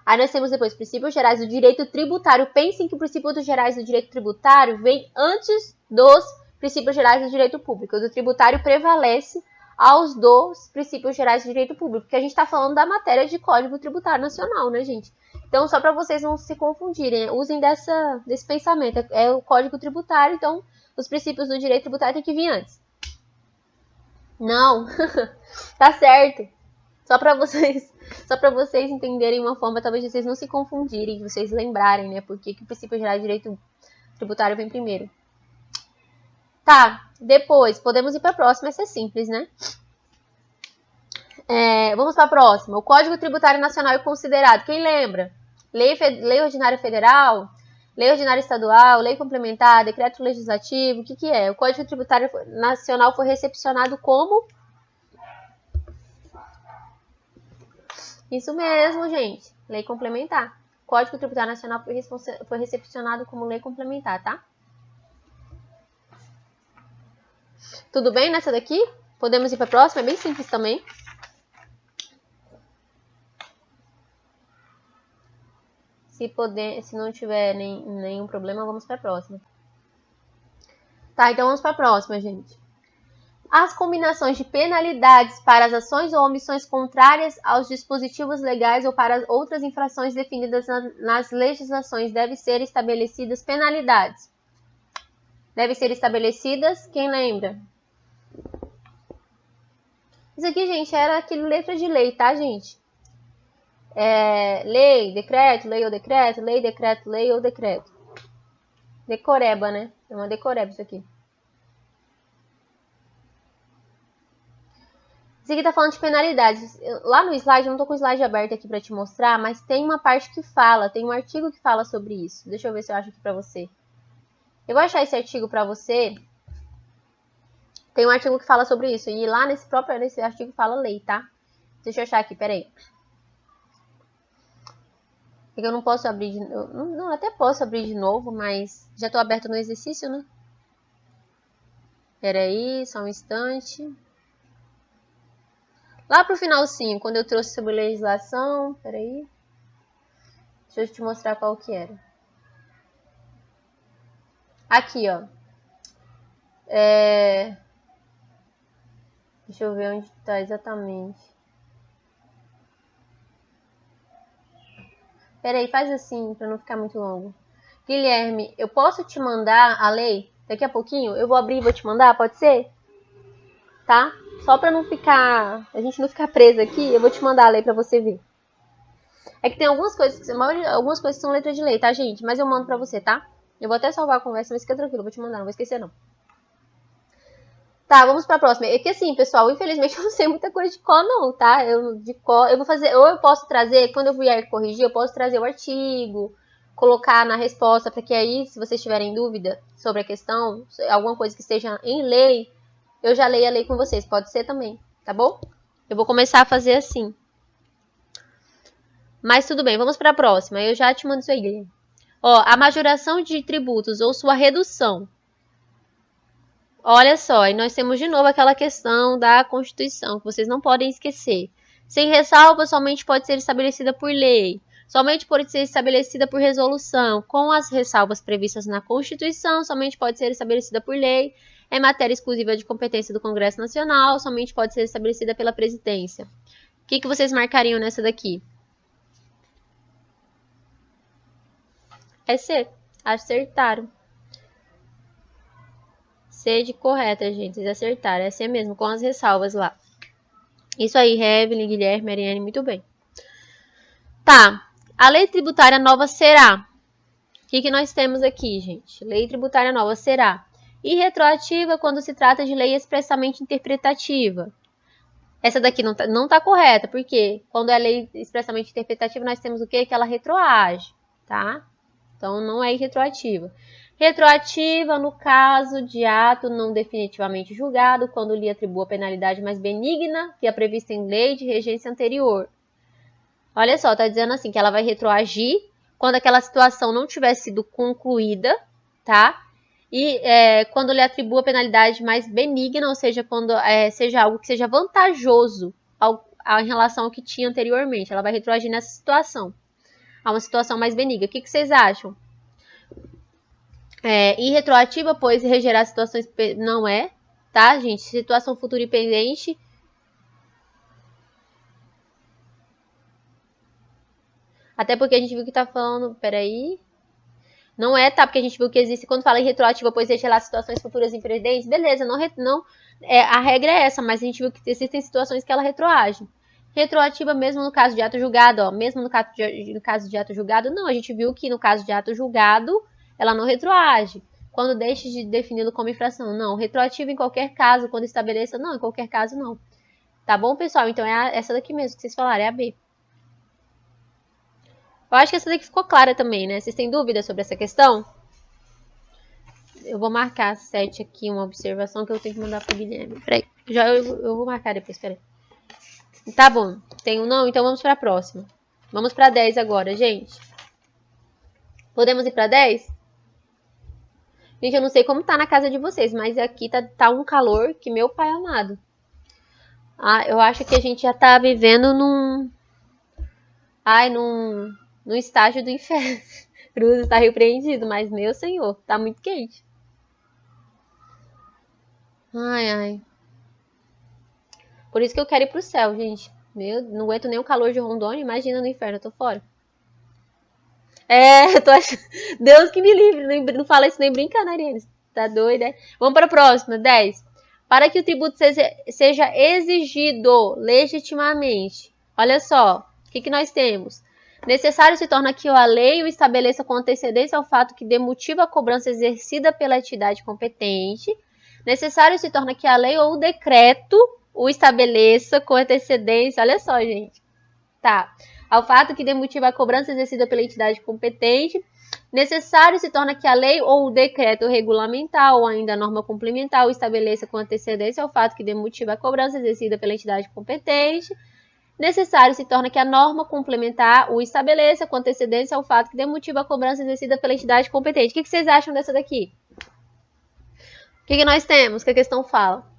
[SPEAKER 1] Aí nós temos depois princípios gerais do direito tributário. Pensem que o princípio gerais do direito tributário vem antes dos princípios gerais do direito público. O do tributário prevalece aos dos princípios gerais de direito público, porque a gente está falando da matéria de Código Tributário Nacional, né, gente? Então, só para vocês não se confundirem, usem desse pensamento. É o Código Tributário, então os princípios do direito tributário têm que vir antes. Não, tá certo. Só para vocês entenderem uma forma, talvez vocês não se confundirem, vocês lembrarem, né, por que o princípio geral de direito tributário vem primeiro. Tá, depois, podemos ir para a próxima, essa é simples, né? Vamos para a próxima. O Código Tributário Nacional é considerado, quem lembra? Lei Ordinária Federal, Lei Ordinária Estadual, Lei Complementar, Decreto Legislativo, o que é? O Código Tributário Nacional foi recepcionado como? Isso mesmo, gente. Lei Complementar. O Código Tributário Nacional foi recepcionado como lei complementar, tá? Tudo bem nessa daqui? Podemos ir para a próxima? É bem simples também. Se não tiver nenhum problema, vamos para a próxima. Tá, então vamos para a próxima, gente. As combinações de penalidades para as ações ou omissões contrárias aos dispositivos legais ou para outras infrações definidas nas legislações devem ser estabelecidas penalidades. Devem ser estabelecidas, quem lembra? Isso aqui, gente, era aquele letra de lei, tá, gente? Lei, decreto, lei ou decreto, lei, decreto, lei ou decreto. Decoreba, né? É uma decoreba isso aqui. Isso aqui tá falando de penalidades. Lá no slide, eu não tô com o slide aberto aqui pra te mostrar, mas tem uma parte que fala, tem um artigo que fala sobre isso. Deixa eu ver se eu acho aqui pra você. Eu vou achar esse artigo pra você. Tem um artigo que fala sobre isso. E lá nesse artigo fala lei, tá? Deixa eu achar aqui, peraí. É que eu não posso abrir de novo. Não, até posso abrir de novo, mas já tô aberto no exercício, né? Peraí, só um instante. Lá pro finalzinho, quando eu trouxe sobre legislação, peraí. Deixa eu te mostrar qual que era. Aqui, ó. Deixa eu ver onde tá exatamente. Peraí, faz assim, pra não ficar muito longo. Guilherme, eu posso te mandar a lei? Daqui a pouquinho eu vou abrir e vou te mandar, pode ser? Tá? Só pra não ficar... a gente não ficar preso aqui, eu vou te mandar a lei pra você ver. É que tem algumas coisas que são letra de lei, tá, gente? Mas eu mando pra você, tá? Eu vou até salvar a conversa, mas fica tranquilo, eu vou te mandar, não vou esquecer, não. Tá, vamos pra próxima. É que assim, pessoal, infelizmente eu não sei muita coisa de cor, não, tá? Eu vou fazer, ou eu posso trazer, quando eu vier corrigir, eu posso trazer o artigo, colocar na resposta, para que aí, se vocês tiverem dúvida sobre a questão, alguma coisa que esteja em lei, eu já leio a lei com vocês. Pode ser também, tá bom? Eu vou começar a fazer assim. Mas tudo bem, vamos para a próxima. Eu já te mando isso aí, Guilherme. Ó, a majoração de tributos ou sua redução. Olha só, e nós temos de novo aquela questão da Constituição, que vocês não podem esquecer. Sem ressalva, somente pode ser estabelecida por lei. Somente pode ser estabelecida por resolução. Com as ressalvas previstas na Constituição, somente pode ser estabelecida por lei. É matéria exclusiva de competência do Congresso Nacional, somente pode ser estabelecida pela Presidência. O que vocês marcariam nessa daqui? É C. Acertaram. C de correta, gente. Vocês acertaram. É C mesmo, com as ressalvas lá. Isso aí, Evelyn, Guilherme, Mariane, muito bem. Tá. A lei tributária nova será... O que nós temos aqui, gente? Lei tributária nova será irretroativa quando se trata de lei expressamente interpretativa. Essa daqui não tá correta, porque quando é lei expressamente interpretativa, nós temos o quê? Que ela retroage, tá? Então, não é irretroativa. Retroativa no caso de ato não definitivamente julgado, quando lhe atribua penalidade mais benigna que a prevista em lei de regência anterior. Olha só, tá dizendo assim que ela vai retroagir quando aquela situação não tiver sido concluída, tá? E quando lhe atribua penalidade mais benigna, ou seja, quando seja algo que seja vantajoso em relação ao que tinha anteriormente. Ela vai retroagir nessa situação. A uma situação mais benigna. O que vocês acham? Irretroativa, pois regerá situações... Não é, tá, gente? Situação futura e pendente Até porque a gente viu que tá falando... Peraí... Não é, tá? Porque a gente viu que existe, quando fala em retroativa, pois deixa lá situações futuras imprudentes. Beleza, a regra é essa, mas a gente viu que existem situações que ela retroage. Retroativa mesmo no caso de ato julgado, ó. Mesmo no caso de ato julgado, não. A gente viu que no caso de ato julgado, ela não retroage. Quando deixa de defini-lo como infração, não. Retroativa em qualquer caso, quando estabeleça, não. Em qualquer caso, não. Tá bom, pessoal? Então é essa daqui mesmo que vocês falaram, é a B. Eu acho que essa daqui ficou clara também, né? Vocês têm dúvidas sobre essa questão? Eu vou marcar 7 aqui, uma observação que eu tenho que mandar pro Guilherme. Peraí, eu vou marcar depois, peraí. Tá bom, tem um não? Então vamos pra próxima. Vamos pra 10 agora, gente. Podemos ir pra 10? Gente, eu não sei como tá na casa de vocês, mas aqui tá um calor que meu pai amado. Ah, eu acho que a gente já tá vivendo num estágio do inferno. Cruz está repreendido, mas meu senhor, tá muito quente. Ai, ai. Por isso que eu quero ir pro céu, gente. Não aguento nem o calor de Rondônia, imagina no inferno, eu tô fora. Eu tô achando... Deus que me livre, não fala isso nem brincando, Ariane. Tá doida, né? Vamos para a próxima, 10. Para que o tributo seja exigido legitimamente. Olha só, o que nós temos? Necessário se torna que a lei o estabeleça com antecedência ao fato que dê motivo à cobrança exercida pela entidade competente. Necessário se torna que a lei ou o decreto o estabeleça com antecedência. Olha só, gente. Tá. Ao fato que dê motivo à cobrança exercida pela entidade competente. Necessário se torna que a lei ou o decreto regulamentar ou ainda a norma complementar o estabeleça com antecedência ao fato que dê motivo à cobrança exercida pela entidade competente. Necessário se torna que a norma complementar o estabeleça com antecedência ao fato que dê motivo à cobrança exercida pela entidade competente. O que vocês acham dessa daqui? O que nós temos que a questão fala?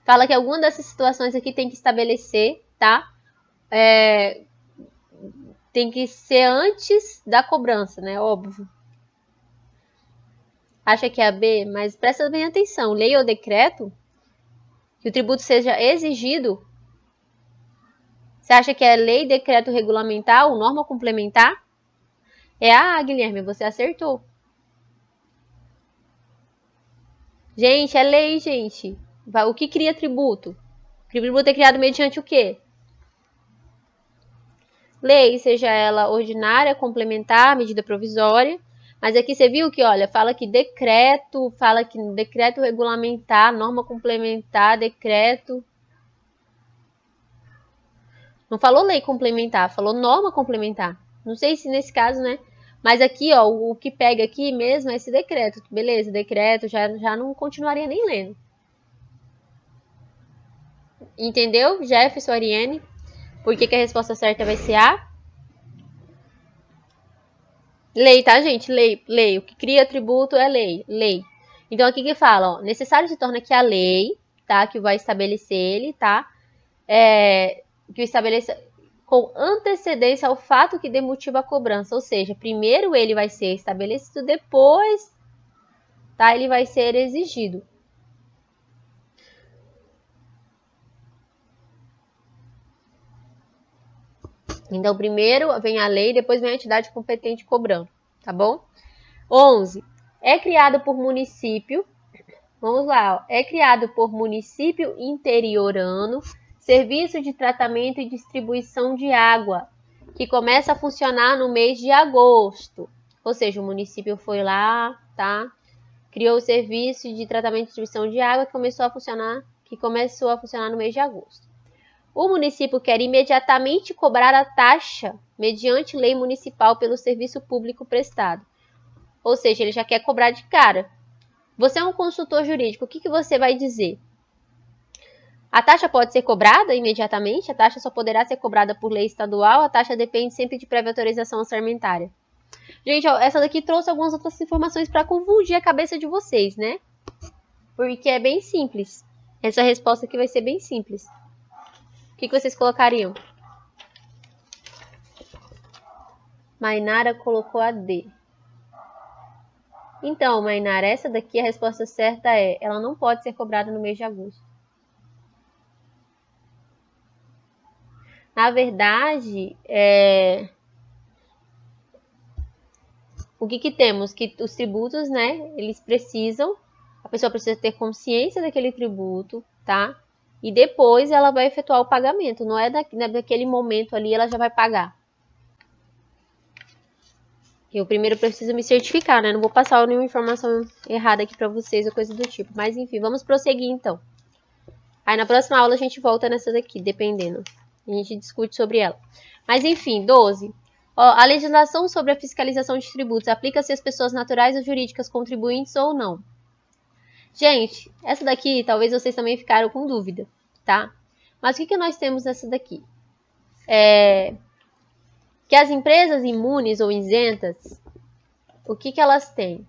[SPEAKER 1] Fala que alguma dessas situações aqui tem que estabelecer, tá? Tem que ser antes da cobrança, né? Óbvio. Acha que é a B, mas presta bem atenção. Lei ou decreto, que o tributo seja exigido. Você acha que é lei, decreto regulamentar ou norma complementar? É a Guilherme, você acertou. Gente, é lei, gente. O que cria tributo? O tributo é criado mediante o quê? Lei, seja ela ordinária, complementar, medida provisória. Mas aqui você viu que, olha, fala que decreto regulamentar, norma complementar, decreto. Não falou lei complementar, falou norma complementar. Não sei se nesse caso, né? Mas aqui, ó, o que pega aqui mesmo é esse decreto. Beleza, decreto, já não continuaria nem lendo. Entendeu? Jefferson, Ariane. Por que a resposta certa vai ser A? Lei, tá, gente? Lei. O que cria tributo é lei. Então, aqui que fala, ó, necessário se torna que a lei, tá, que vai estabelecer ele, tá, que estabeleça com antecedência ao fato que dê motivo à cobrança. Ou seja, primeiro ele vai ser estabelecido, depois, tá, ele vai ser exigido. Então, primeiro vem a lei, depois vem a entidade competente cobrando, tá bom? 11. É criado por município, vamos lá, ó, é criado por município interiorano, serviço de tratamento e distribuição de água, que começa a funcionar no mês de agosto. Ou seja, o município foi lá, tá? Criou o serviço de tratamento e distribuição de água que começou a funcionar no mês de agosto. O município quer imediatamente cobrar a taxa mediante lei municipal pelo serviço público prestado. Ou seja, ele já quer cobrar de cara. Você é um consultor jurídico, o que você vai dizer? A taxa pode ser cobrada imediatamente? A taxa só poderá ser cobrada por lei estadual? A taxa depende sempre de prévia autorização orçamentária. Gente, ó, essa daqui trouxe algumas outras informações para confundir a cabeça de vocês, né? Porque é bem simples. Essa resposta aqui vai ser bem simples. O que vocês colocariam? Mainara colocou a D. Então, Mainara, essa daqui a resposta certa é: ela não pode ser cobrada no mês de agosto. na verdade, o que temos? Que os tributos, né, eles precisam, a pessoa precisa ter consciência daquele tributo, tá? E depois ela vai efetuar o pagamento, não é daquele momento ali ela já vai pagar. Eu primeiro preciso me certificar, né? Não vou passar nenhuma informação errada aqui pra vocês ou coisa do tipo. Mas enfim, vamos prosseguir então. Aí na próxima aula a gente volta nessa daqui, dependendo. A gente discute sobre ela. Mas enfim, 12. Ó, a legislação sobre a fiscalização de tributos aplica-se às pessoas naturais ou jurídicas contribuintes ou não? Gente, essa daqui talvez vocês também ficaram com dúvida, tá? Mas o que nós temos nessa daqui? Que as empresas imunes ou isentas, o que elas têm?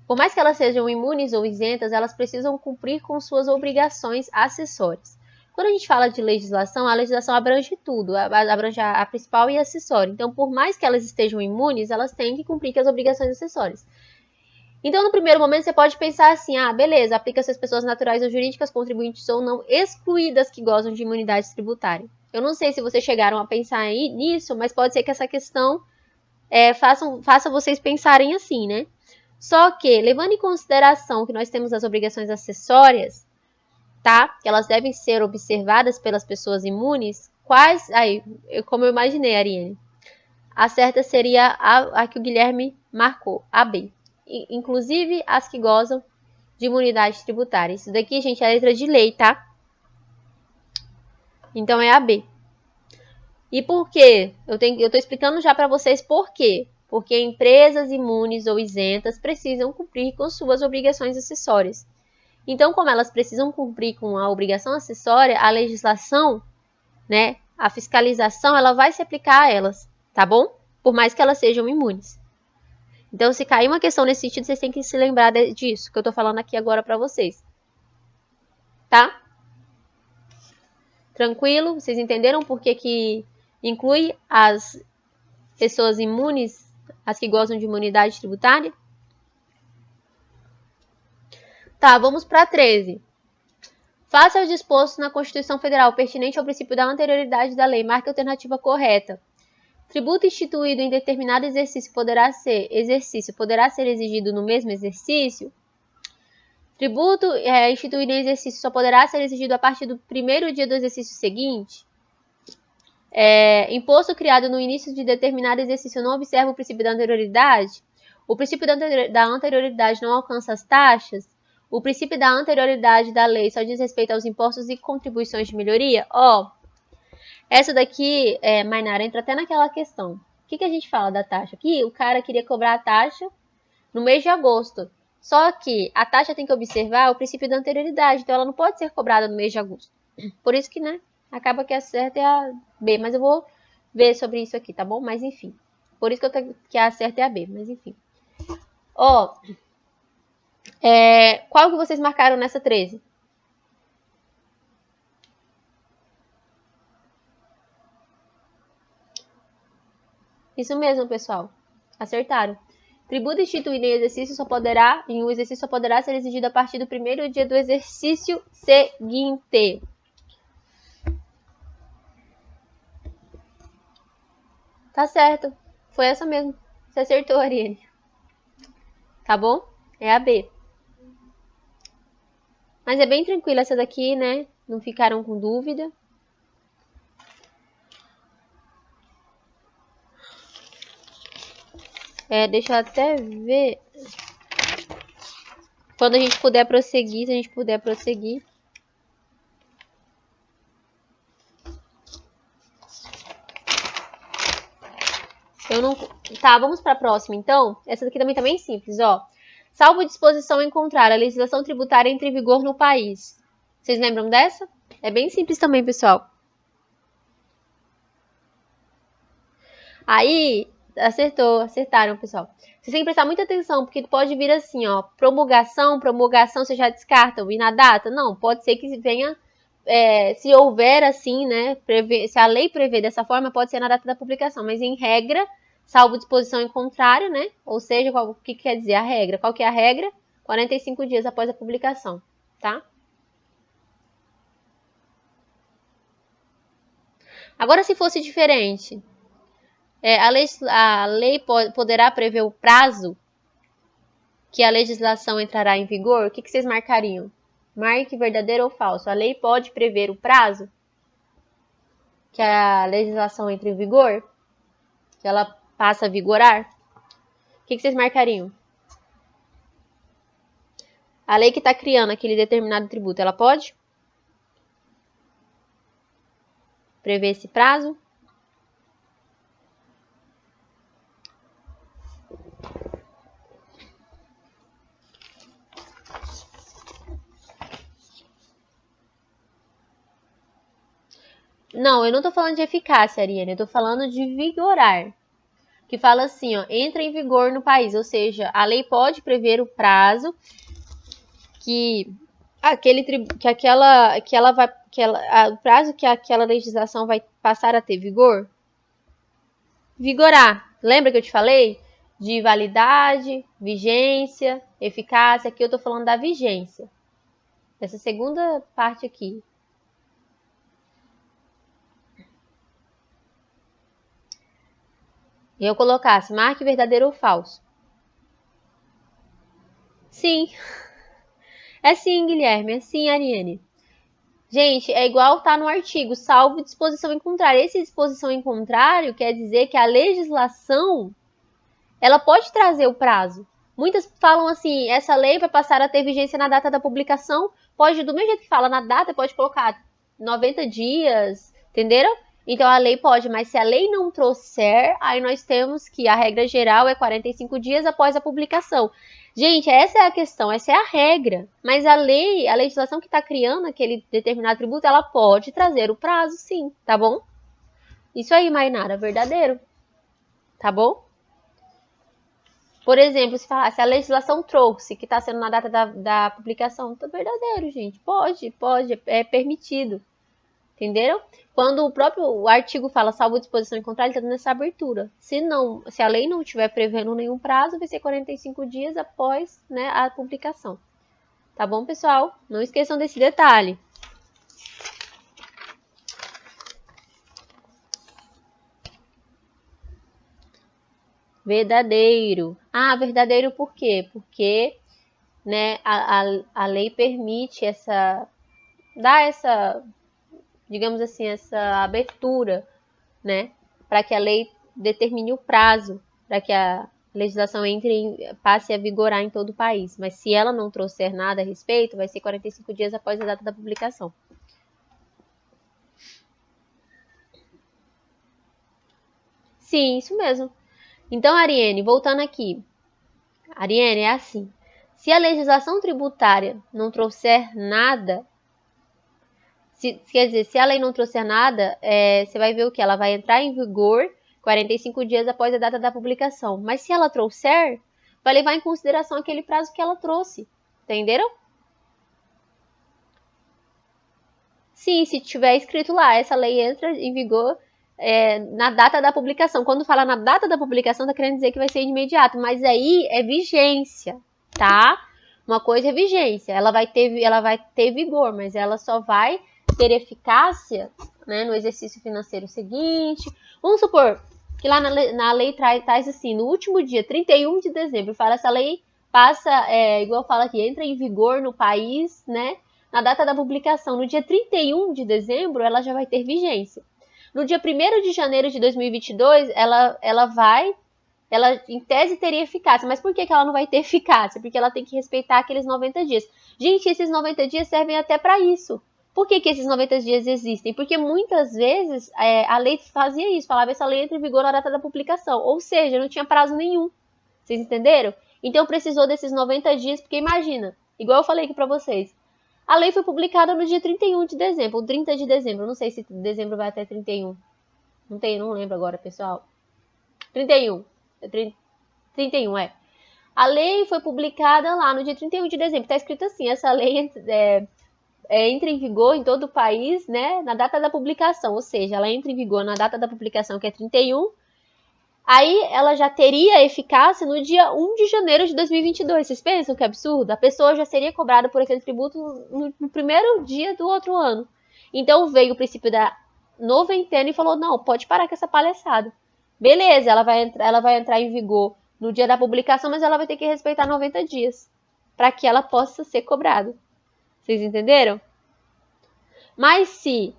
[SPEAKER 1] Por mais que elas sejam imunes ou isentas, elas precisam cumprir com suas obrigações acessórias. Quando a gente fala de legislação, a legislação abrange tudo, abrange a principal e a acessória. Então, por mais que elas estejam imunes, elas têm que cumprir com as obrigações acessórias. Então, no primeiro momento, você pode pensar assim, beleza, aplica-se às pessoas naturais ou jurídicas, contribuintes ou não, excluídas que gozam de imunidade tributária. Eu não sei se vocês chegaram a pensar nisso, mas pode ser que essa questão faça vocês pensarem assim, né? Só que, levando em consideração que nós temos as obrigações acessórias, tá? Que elas devem ser observadas pelas pessoas imunes, como eu imaginei, Ariane, a certa seria a que o Guilherme marcou, a B. Inclusive as que gozam de imunidade tributária. Isso daqui, gente, é a letra de lei, tá? Então é a B. E por quê? Eu tô explicando já para vocês por quê. Porque empresas imunes ou isentas precisam cumprir com suas obrigações acessórias. Então, como elas precisam cumprir com a obrigação acessória, a legislação, né, a fiscalização, ela vai se aplicar a elas, tá bom? Por mais que elas sejam imunes. Então, se cair uma questão nesse sentido, vocês têm que se lembrar disso que eu tô falando aqui agora para vocês. Tá? Tranquilo? Vocês entenderam por que inclui as pessoas imunes, as que gozam de imunidade tributária? Tá, vamos para 13. Faça o disposto na Constituição Federal pertinente ao princípio da anterioridade da lei. Marque a alternativa correta. Tributo instituído em determinado exercício poderá ser exigido no mesmo exercício? Tributo instituído em exercício só poderá ser exigido a partir do primeiro dia do exercício seguinte? Imposto criado no início de determinado exercício não observa o princípio da anterioridade? O princípio da anterioridade não alcança as taxas? O princípio da anterioridade da lei só diz respeito aos impostos e contribuições de melhoria? Essa daqui, Mainara, entra até naquela questão. O que a gente fala da taxa? Aqui o cara queria cobrar a taxa no mês de agosto. Só que a taxa tem que observar o princípio da anterioridade, então ela não pode ser cobrada no mês de agosto. Por isso que, né, acaba que a certa é a B, mas eu vou ver sobre isso aqui, tá bom? Mas enfim, por isso que a certa é a B, mas enfim. Qual que vocês marcaram nessa 13? Isso mesmo, pessoal. Acertaram. Tributo instituído em um exercício só poderá ser exigido a partir do primeiro dia do exercício seguinte. Tá certo. Foi essa mesmo. Você acertou, Ariane. Tá bom? É a B. Mas é bem tranquila essa daqui, né? Não ficaram com dúvida. Deixa eu até ver. Quando a gente puder prosseguir, se a gente puder prosseguir. Tá, vamos para a próxima, então. Essa daqui também tá bem simples, Salvo disposição em contrário, a legislação tributária entra em vigor no país. Vocês lembram dessa? É bem simples também, pessoal. Aí, acertaram, pessoal. Vocês têm que prestar muita atenção, porque pode vir assim, promulgação, vocês já descartam. E na data? Não, pode ser que venha, se houver assim, né, se a lei prevê dessa forma, pode ser na data da publicação. Mas em regra, salvo disposição em contrário, né, ou seja, o que quer dizer a regra? Qual que é a regra? 45 dias após a publicação, tá? Agora, se fosse diferente, a lei poderá prever o prazo que a legislação entrará em vigor? O que vocês marcariam? Marque verdadeiro ou falso. A lei pode prever o prazo que a legislação entre em vigor? Que ela passa a vigorar? O que vocês marcariam? A lei que está criando aquele determinado tributo, ela pode prever esse prazo? Não, eu não tô falando de eficácia, Ariane, eu tô falando de vigorar. Que fala assim, ó, entra em vigor no país, ou seja, a lei pode prever o prazo que o prazo que aquela legislação vai passar a ter vigor? Vigorar. Lembra que eu te falei de validade, vigência, eficácia? Aqui eu tô falando da vigência. Essa segunda parte aqui. E eu colocasse marque verdadeiro ou falso. Sim. É sim, Guilherme. É sim, Ariane. Gente, é igual tá no artigo, salvo disposição em contrário. Esse disposição em contrário quer dizer que a legislação, ela pode trazer o prazo. Muitas falam assim, essa lei vai passar a ter vigência na data da publicação. Pode, do mesmo jeito que fala na data, pode colocar 90 dias, entenderam? Então, a lei pode, mas se a lei não trouxer, aí nós temos que a regra geral é 45 dias após a publicação. Gente, essa é a questão, essa é a regra. Mas a lei, a legislação que está criando aquele determinado tributo, ela pode trazer o prazo, sim, tá bom? Isso aí, Mainara, verdadeiro. Tá bom? Por exemplo, se a legislação trouxe, que está sendo na data da publicação, tá verdadeiro, gente. Pode, é permitido. Entenderam? Quando o próprio artigo fala salvo disposição em contrário, ele está dando essa abertura. Se a lei não estiver prevendo nenhum prazo, vai ser 45 dias após, né, a publicação. Tá bom, pessoal? Não esqueçam desse detalhe. Verdadeiro. Ah, verdadeiro por quê? Porque, né, a lei permite dar essa, digamos assim, essa abertura, né, para que a lei determine o prazo, para que a legislação passe a vigorar em todo o país. Mas se ela não trouxer nada a respeito, vai ser 45 dias após a data da publicação. Sim, isso mesmo. Então, Ariane, voltando aqui. Ariane, é assim. Se a legislação tributária não trouxer nada, quer dizer, se a lei não trouxer nada, você vai ver o que? Ela vai entrar em vigor 45 dias após a data da publicação. Mas se ela trouxer, vai levar em consideração aquele prazo que ela trouxe. Entenderam? Sim, se tiver escrito lá, essa lei entra em vigor na data da publicação. Quando fala na data da publicação, tá querendo dizer que vai ser imediato. Mas aí é vigência, tá? Uma coisa é vigência. Ela vai ter vigor, mas ela só vai ter eficácia, né, no exercício financeiro seguinte. Vamos supor que lá na lei traz assim, no último dia, 31 de dezembro, fala essa lei passa, igual fala aqui, entra em vigor no país, né, na data da publicação. No dia 31 de dezembro, ela já vai ter vigência. No dia 1º de janeiro de 2022, ela em tese teria eficácia. Mas por que ela não vai ter eficácia? Porque ela tem que respeitar aqueles 90 dias. Gente, esses 90 dias servem até para isso. Por que esses 90 dias existem? Porque muitas vezes a lei fazia isso, falava essa lei entra em vigor na data da publicação. Ou seja, não tinha prazo nenhum. Vocês entenderam? Então precisou desses 90 dias, porque imagina, igual eu falei aqui para vocês, a lei foi publicada no dia 31 de dezembro, ou 30 de dezembro. Não sei se dezembro vai até 31. Não lembro agora, pessoal. 31. 31, A lei foi publicada lá no dia 31 de dezembro. Está escrito assim, essa lei entra em vigor em todo o país, né, na data da publicação. Ou seja, ela entra em vigor na data da publicação, que é 31. Aí ela já teria eficácia no dia 1 de janeiro de 2022. Vocês pensam que absurdo? A pessoa já seria cobrada por aquele tributo no primeiro dia do outro ano. Então veio o princípio da noventena e falou, não, pode parar com essa palhaçada. Beleza, ela vai entrar em vigor no dia da publicação, mas ela vai ter que respeitar 90 dias para que ela possa ser cobrada. Vocês entenderam? Mas se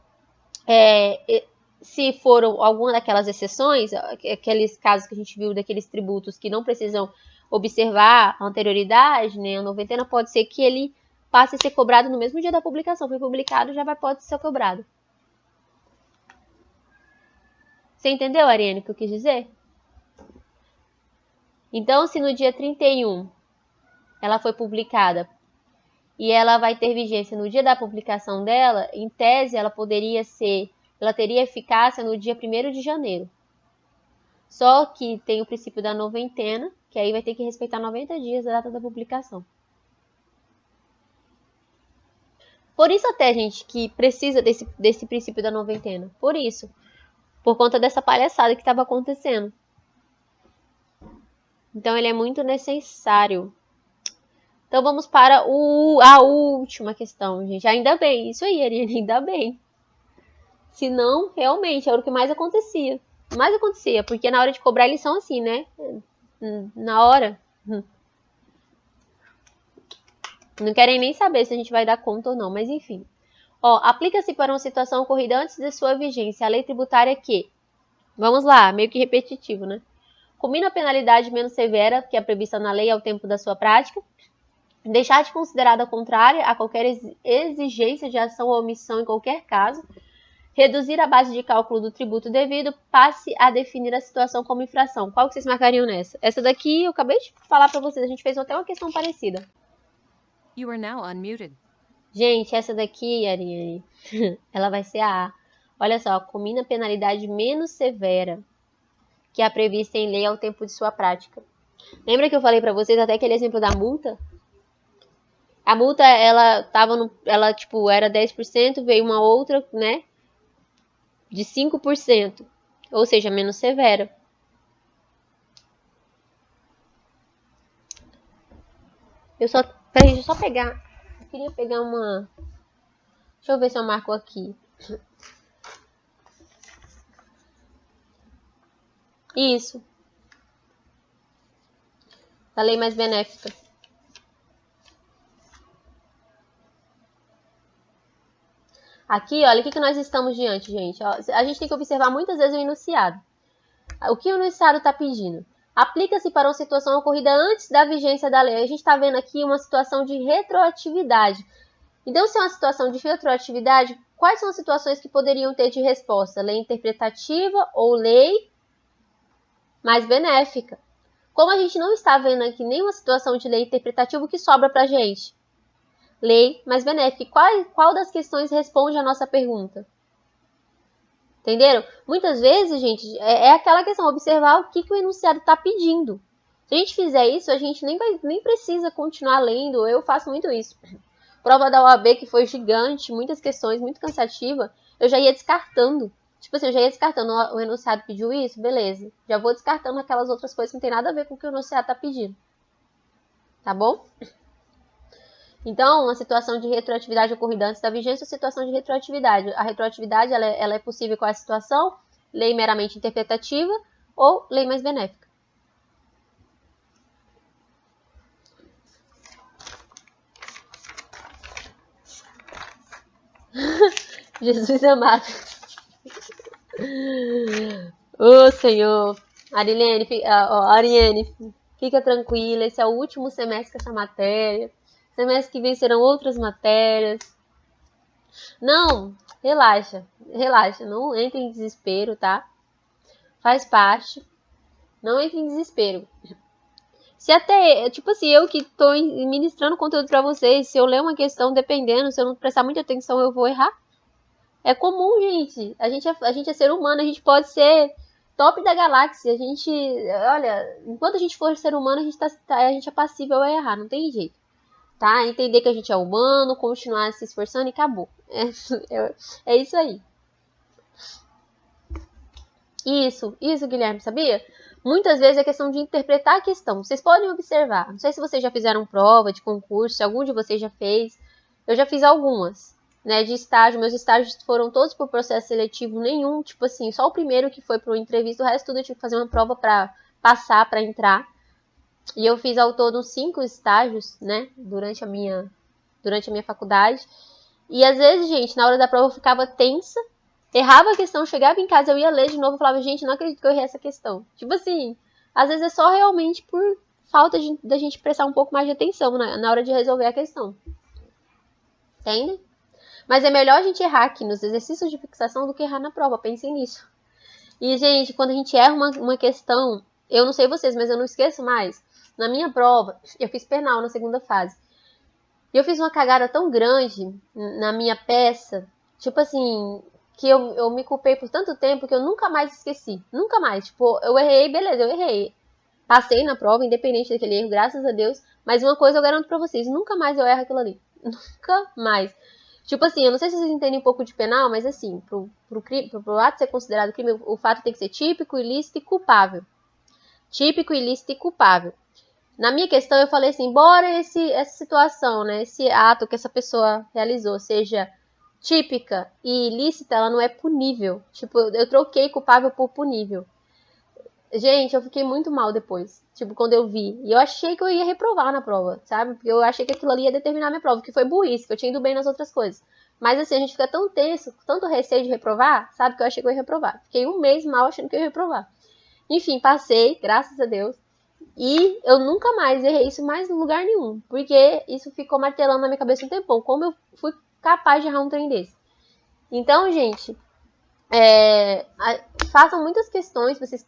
[SPEAKER 1] foram alguma daquelas exceções, aqueles casos que a gente viu daqueles tributos que não precisam observar a anterioridade, né, a noventena, pode ser que ele passe a ser cobrado no mesmo dia da publicação. Foi publicado, pode ser cobrado. Você entendeu, Ariane, o que eu quis dizer? Então, se no dia 31 ela foi publicada e ela vai ter vigência no dia da publicação dela, em tese ela teria eficácia no dia 1º de janeiro. Só que tem o princípio da noventena, que aí vai ter que respeitar 90 dias da data da publicação. Por isso até, gente, que precisa desse princípio da noventena. Por isso. Por conta dessa palhaçada que estava acontecendo. Então, ele é muito necessário. Então, vamos para a última questão, gente. Ainda bem. Isso aí, Ariane, ainda bem. Senão, realmente, era o que mais acontecia. Porque na hora de cobrar, eles são assim, né? Na hora. Não querem nem saber se a gente vai dar conta ou não, mas enfim. Aplica-se para uma situação ocorrida antes de sua vigência a lei tributária que, vamos lá, meio que repetitivo, né? Combina a penalidade menos severa que é prevista na lei ao tempo da sua prática, deixar de considerada contrária a qualquer exigência de ação ou omissão em qualquer caso, reduzir a base de cálculo do tributo devido, passe a definir a situação como infração. Qual que vocês marcariam nessa? Essa daqui eu acabei de falar para vocês, a gente fez até uma questão parecida.
[SPEAKER 2] You are now unmuted.
[SPEAKER 1] Gente, essa daqui, Ariane, ela vai ser a A. Olha só, combina penalidade menos severa que a prevista em lei ao tempo de sua prática. Lembra que eu falei pra vocês até aquele exemplo da multa? A multa, ela era 10%, veio uma outra, né, de 5%, ou seja, menos severa. Peraí, deixa eu só pegar. Eu queria pegar uma... Deixa eu ver se eu marco aqui. Isso. A lei mais benéfica. Aqui, olha, o que nós estamos diante, gente? A gente tem que observar muitas vezes o enunciado. O que o enunciado está pedindo? Aplica-se para uma situação ocorrida antes da vigência da lei. A gente está vendo aqui uma situação de retroatividade. Então, se é uma situação de retroatividade, quais são as situações que poderiam ter de resposta? Lei interpretativa ou lei mais benéfica? Como a gente não está vendo aqui nenhuma situação de lei interpretativa, o que sobra para a gente? Lei mais benéfica. Qual das questões responde a nossa pergunta? Entenderam? Muitas vezes, gente, é aquela questão, observar o que o enunciado está pedindo. Se a gente fizer isso, a gente nem precisa continuar lendo. Eu faço muito isso. Prova da OAB que foi gigante, muitas questões, muito cansativa, eu já ia descartando. Tipo assim, eu já ia descartando, o enunciado pediu isso, beleza. Já vou descartando aquelas outras coisas que não tem nada a ver com o que o enunciado está pedindo. Tá bom? Então, uma situação de retroatividade ocorrida antes da vigência é uma situação de retroatividade. A retroatividade ela é possível com a situação, lei meramente interpretativa ou lei mais benéfica. Jesus amado. Ô, Senhor. Ariane, fica tranquila, esse é o último semestre com essa matéria. Semestre que vem serão outras matérias. Não, relaxa, não entre em desespero, tá? Faz parte. Não entre em desespero. Se até, tipo assim, eu que tô ministrando conteúdo pra vocês, se eu ler uma questão, dependendo, se eu não prestar muita atenção, eu vou errar. É comum, gente. A gente é ser humano, a gente pode ser top da galáxia. Olha, enquanto a gente for ser humano, a gente é passível a errar, não tem jeito. Tá? Entender que a gente é humano, continuar se esforçando e acabou. É isso aí. Isso, Guilherme, sabia? Muitas vezes é questão de interpretar a questão. Vocês podem observar. Não sei se vocês já fizeram prova de concurso, se algum de vocês já fez. Eu já fiz algumas, né, de estágio. Meus estágios foram todos por processo seletivo, nenhum, tipo assim, só o primeiro que foi para uma entrevista, o resto tudo eu tive que fazer uma prova para passar, para entrar. E eu fiz ao todo 5 estágios, né, durante a minha faculdade. E às vezes, gente, na hora da prova eu ficava tensa, errava a questão, chegava em casa, eu ia ler de novo e falava, gente, não acredito que eu errei essa questão. Tipo assim, às vezes é só realmente por falta da gente prestar um pouco mais de atenção na hora de resolver a questão. Entende? Mas é melhor a gente errar aqui nos exercícios de fixação do que errar na prova, pensem nisso. E, gente, quando a gente erra uma questão, eu não sei vocês, mas eu não esqueço mais. Na minha prova, eu fiz penal na segunda fase. E eu fiz uma cagada tão grande na minha peça, tipo assim, que eu me culpei por tanto tempo que eu nunca mais esqueci. Nunca mais. Tipo, eu errei, beleza, eu errei. Passei na prova, independente daquele erro, graças a Deus. Mas uma coisa eu garanto pra vocês, nunca mais eu erro aquilo ali. Nunca mais. Tipo assim, eu não sei se vocês entendem um pouco de penal, mas assim, pro ato ser considerado crime, o fato tem que ser típico, ilícito e culpável. Típico, ilícito e culpável. Na minha questão, eu falei assim, embora essa situação, né, esse ato que essa pessoa realizou seja típica e ilícita, ela não é punível. Tipo, eu troquei culpável por punível. Gente, eu fiquei muito mal depois. Tipo, quando eu vi. E eu achei que eu ia reprovar na prova, sabe? Porque eu achei que aquilo ali ia determinar minha prova, que foi burrice, que eu tinha ido bem nas outras coisas. Mas assim, a gente fica tão tenso, tanto receio de reprovar, sabe? Que eu achei que eu ia reprovar. Fiquei um mês mal achando que eu ia reprovar. Enfim, passei, graças a Deus. E eu nunca mais errei isso mais em lugar nenhum. Porque isso ficou martelando na minha cabeça um tempão. Como eu fui capaz de errar um trem desse. Então, gente, façam muitas questões, se vocês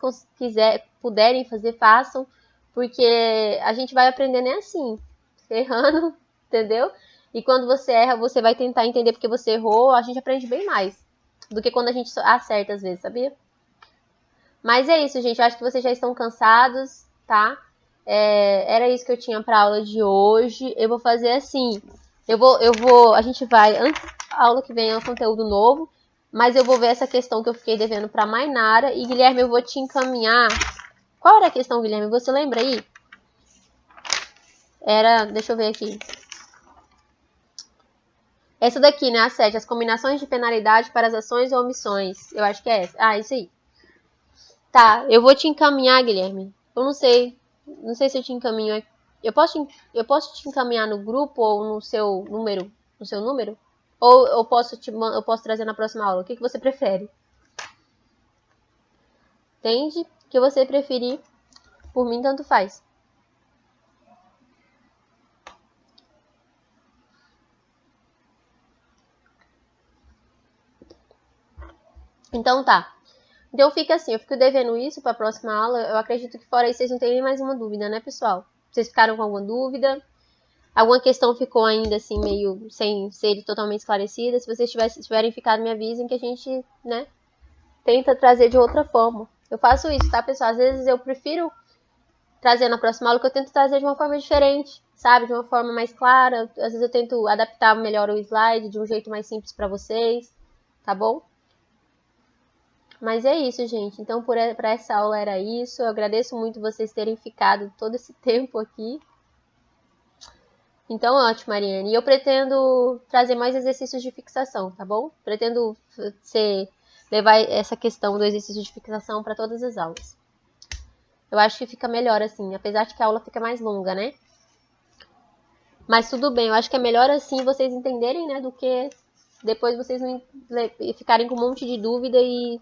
[SPEAKER 1] puderem fazer, façam, porque a gente vai aprendendo assim, errando, entendeu? E quando você erra, você vai tentar entender porque você errou, a gente aprende bem mais do que quando a gente acerta às vezes, sabia? Mas é isso, gente, eu acho que vocês já estão cansados, tá? Era isso que eu tinha pra aula de hoje. Eu vou fazer assim, a gente vai, antes da aula que vem é um conteúdo novo, mas eu vou ver essa questão que eu fiquei devendo pra Mainara. E, Guilherme, eu vou te encaminhar. Qual era a questão, Guilherme? Você lembra aí? Deixa eu ver aqui. Essa daqui, né, a 7. As combinações de penalidade para as ações ou omissões. Eu acho que é essa. Ah, isso aí. Tá, eu vou te encaminhar, Guilherme. Eu não sei. Não sei se eu te encaminho. Eu posso te encaminhar no grupo ou no seu número? No seu número? Ou eu posso trazer na próxima aula? O que você prefere? Entende? O que você preferir, por mim, tanto faz. Então tá. Então fica assim, eu fico devendo isso para a próxima aula. Eu acredito que fora isso vocês não têm nem mais uma dúvida, né, pessoal? Vocês ficaram com alguma dúvida? Alguma questão ficou ainda assim meio sem ser totalmente esclarecida? Se vocês tiverem ficado, me avisem que a gente, né, tenta trazer de outra forma. Eu faço isso, tá, pessoal? Às vezes eu prefiro trazer na próxima aula que eu tento trazer de uma forma diferente, sabe? De uma forma mais clara. Às vezes eu tento adaptar melhor o slide de um jeito mais simples para vocês, tá bom? Mas é isso, gente. Então, para essa aula era isso. Eu agradeço muito vocês terem ficado todo esse tempo aqui. Então, ótimo, Mariane. E eu pretendo trazer mais exercícios de fixação, tá bom? Pretendo levar essa questão do exercício de fixação para todas as aulas. Eu acho que fica melhor assim, apesar de que a aula fica mais longa, né? Mas tudo bem, eu acho que é melhor assim vocês entenderem, né? Do que depois vocês não ficarem com um monte de dúvida e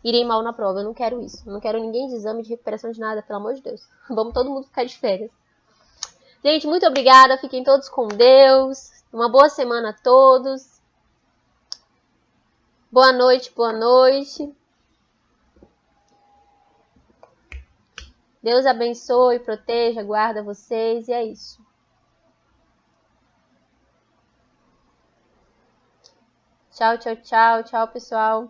[SPEAKER 1] irem mal na prova. Eu não quero isso. Eu não quero ninguém de exame, de recuperação, de nada, pelo amor de Deus. Vamos todo mundo ficar de férias. Gente, muito obrigada. Fiquem todos com Deus. Uma boa semana a todos. Boa noite, boa noite. Deus abençoe, proteja, guarda vocês. E é isso. Tchau, tchau, tchau. Tchau, pessoal.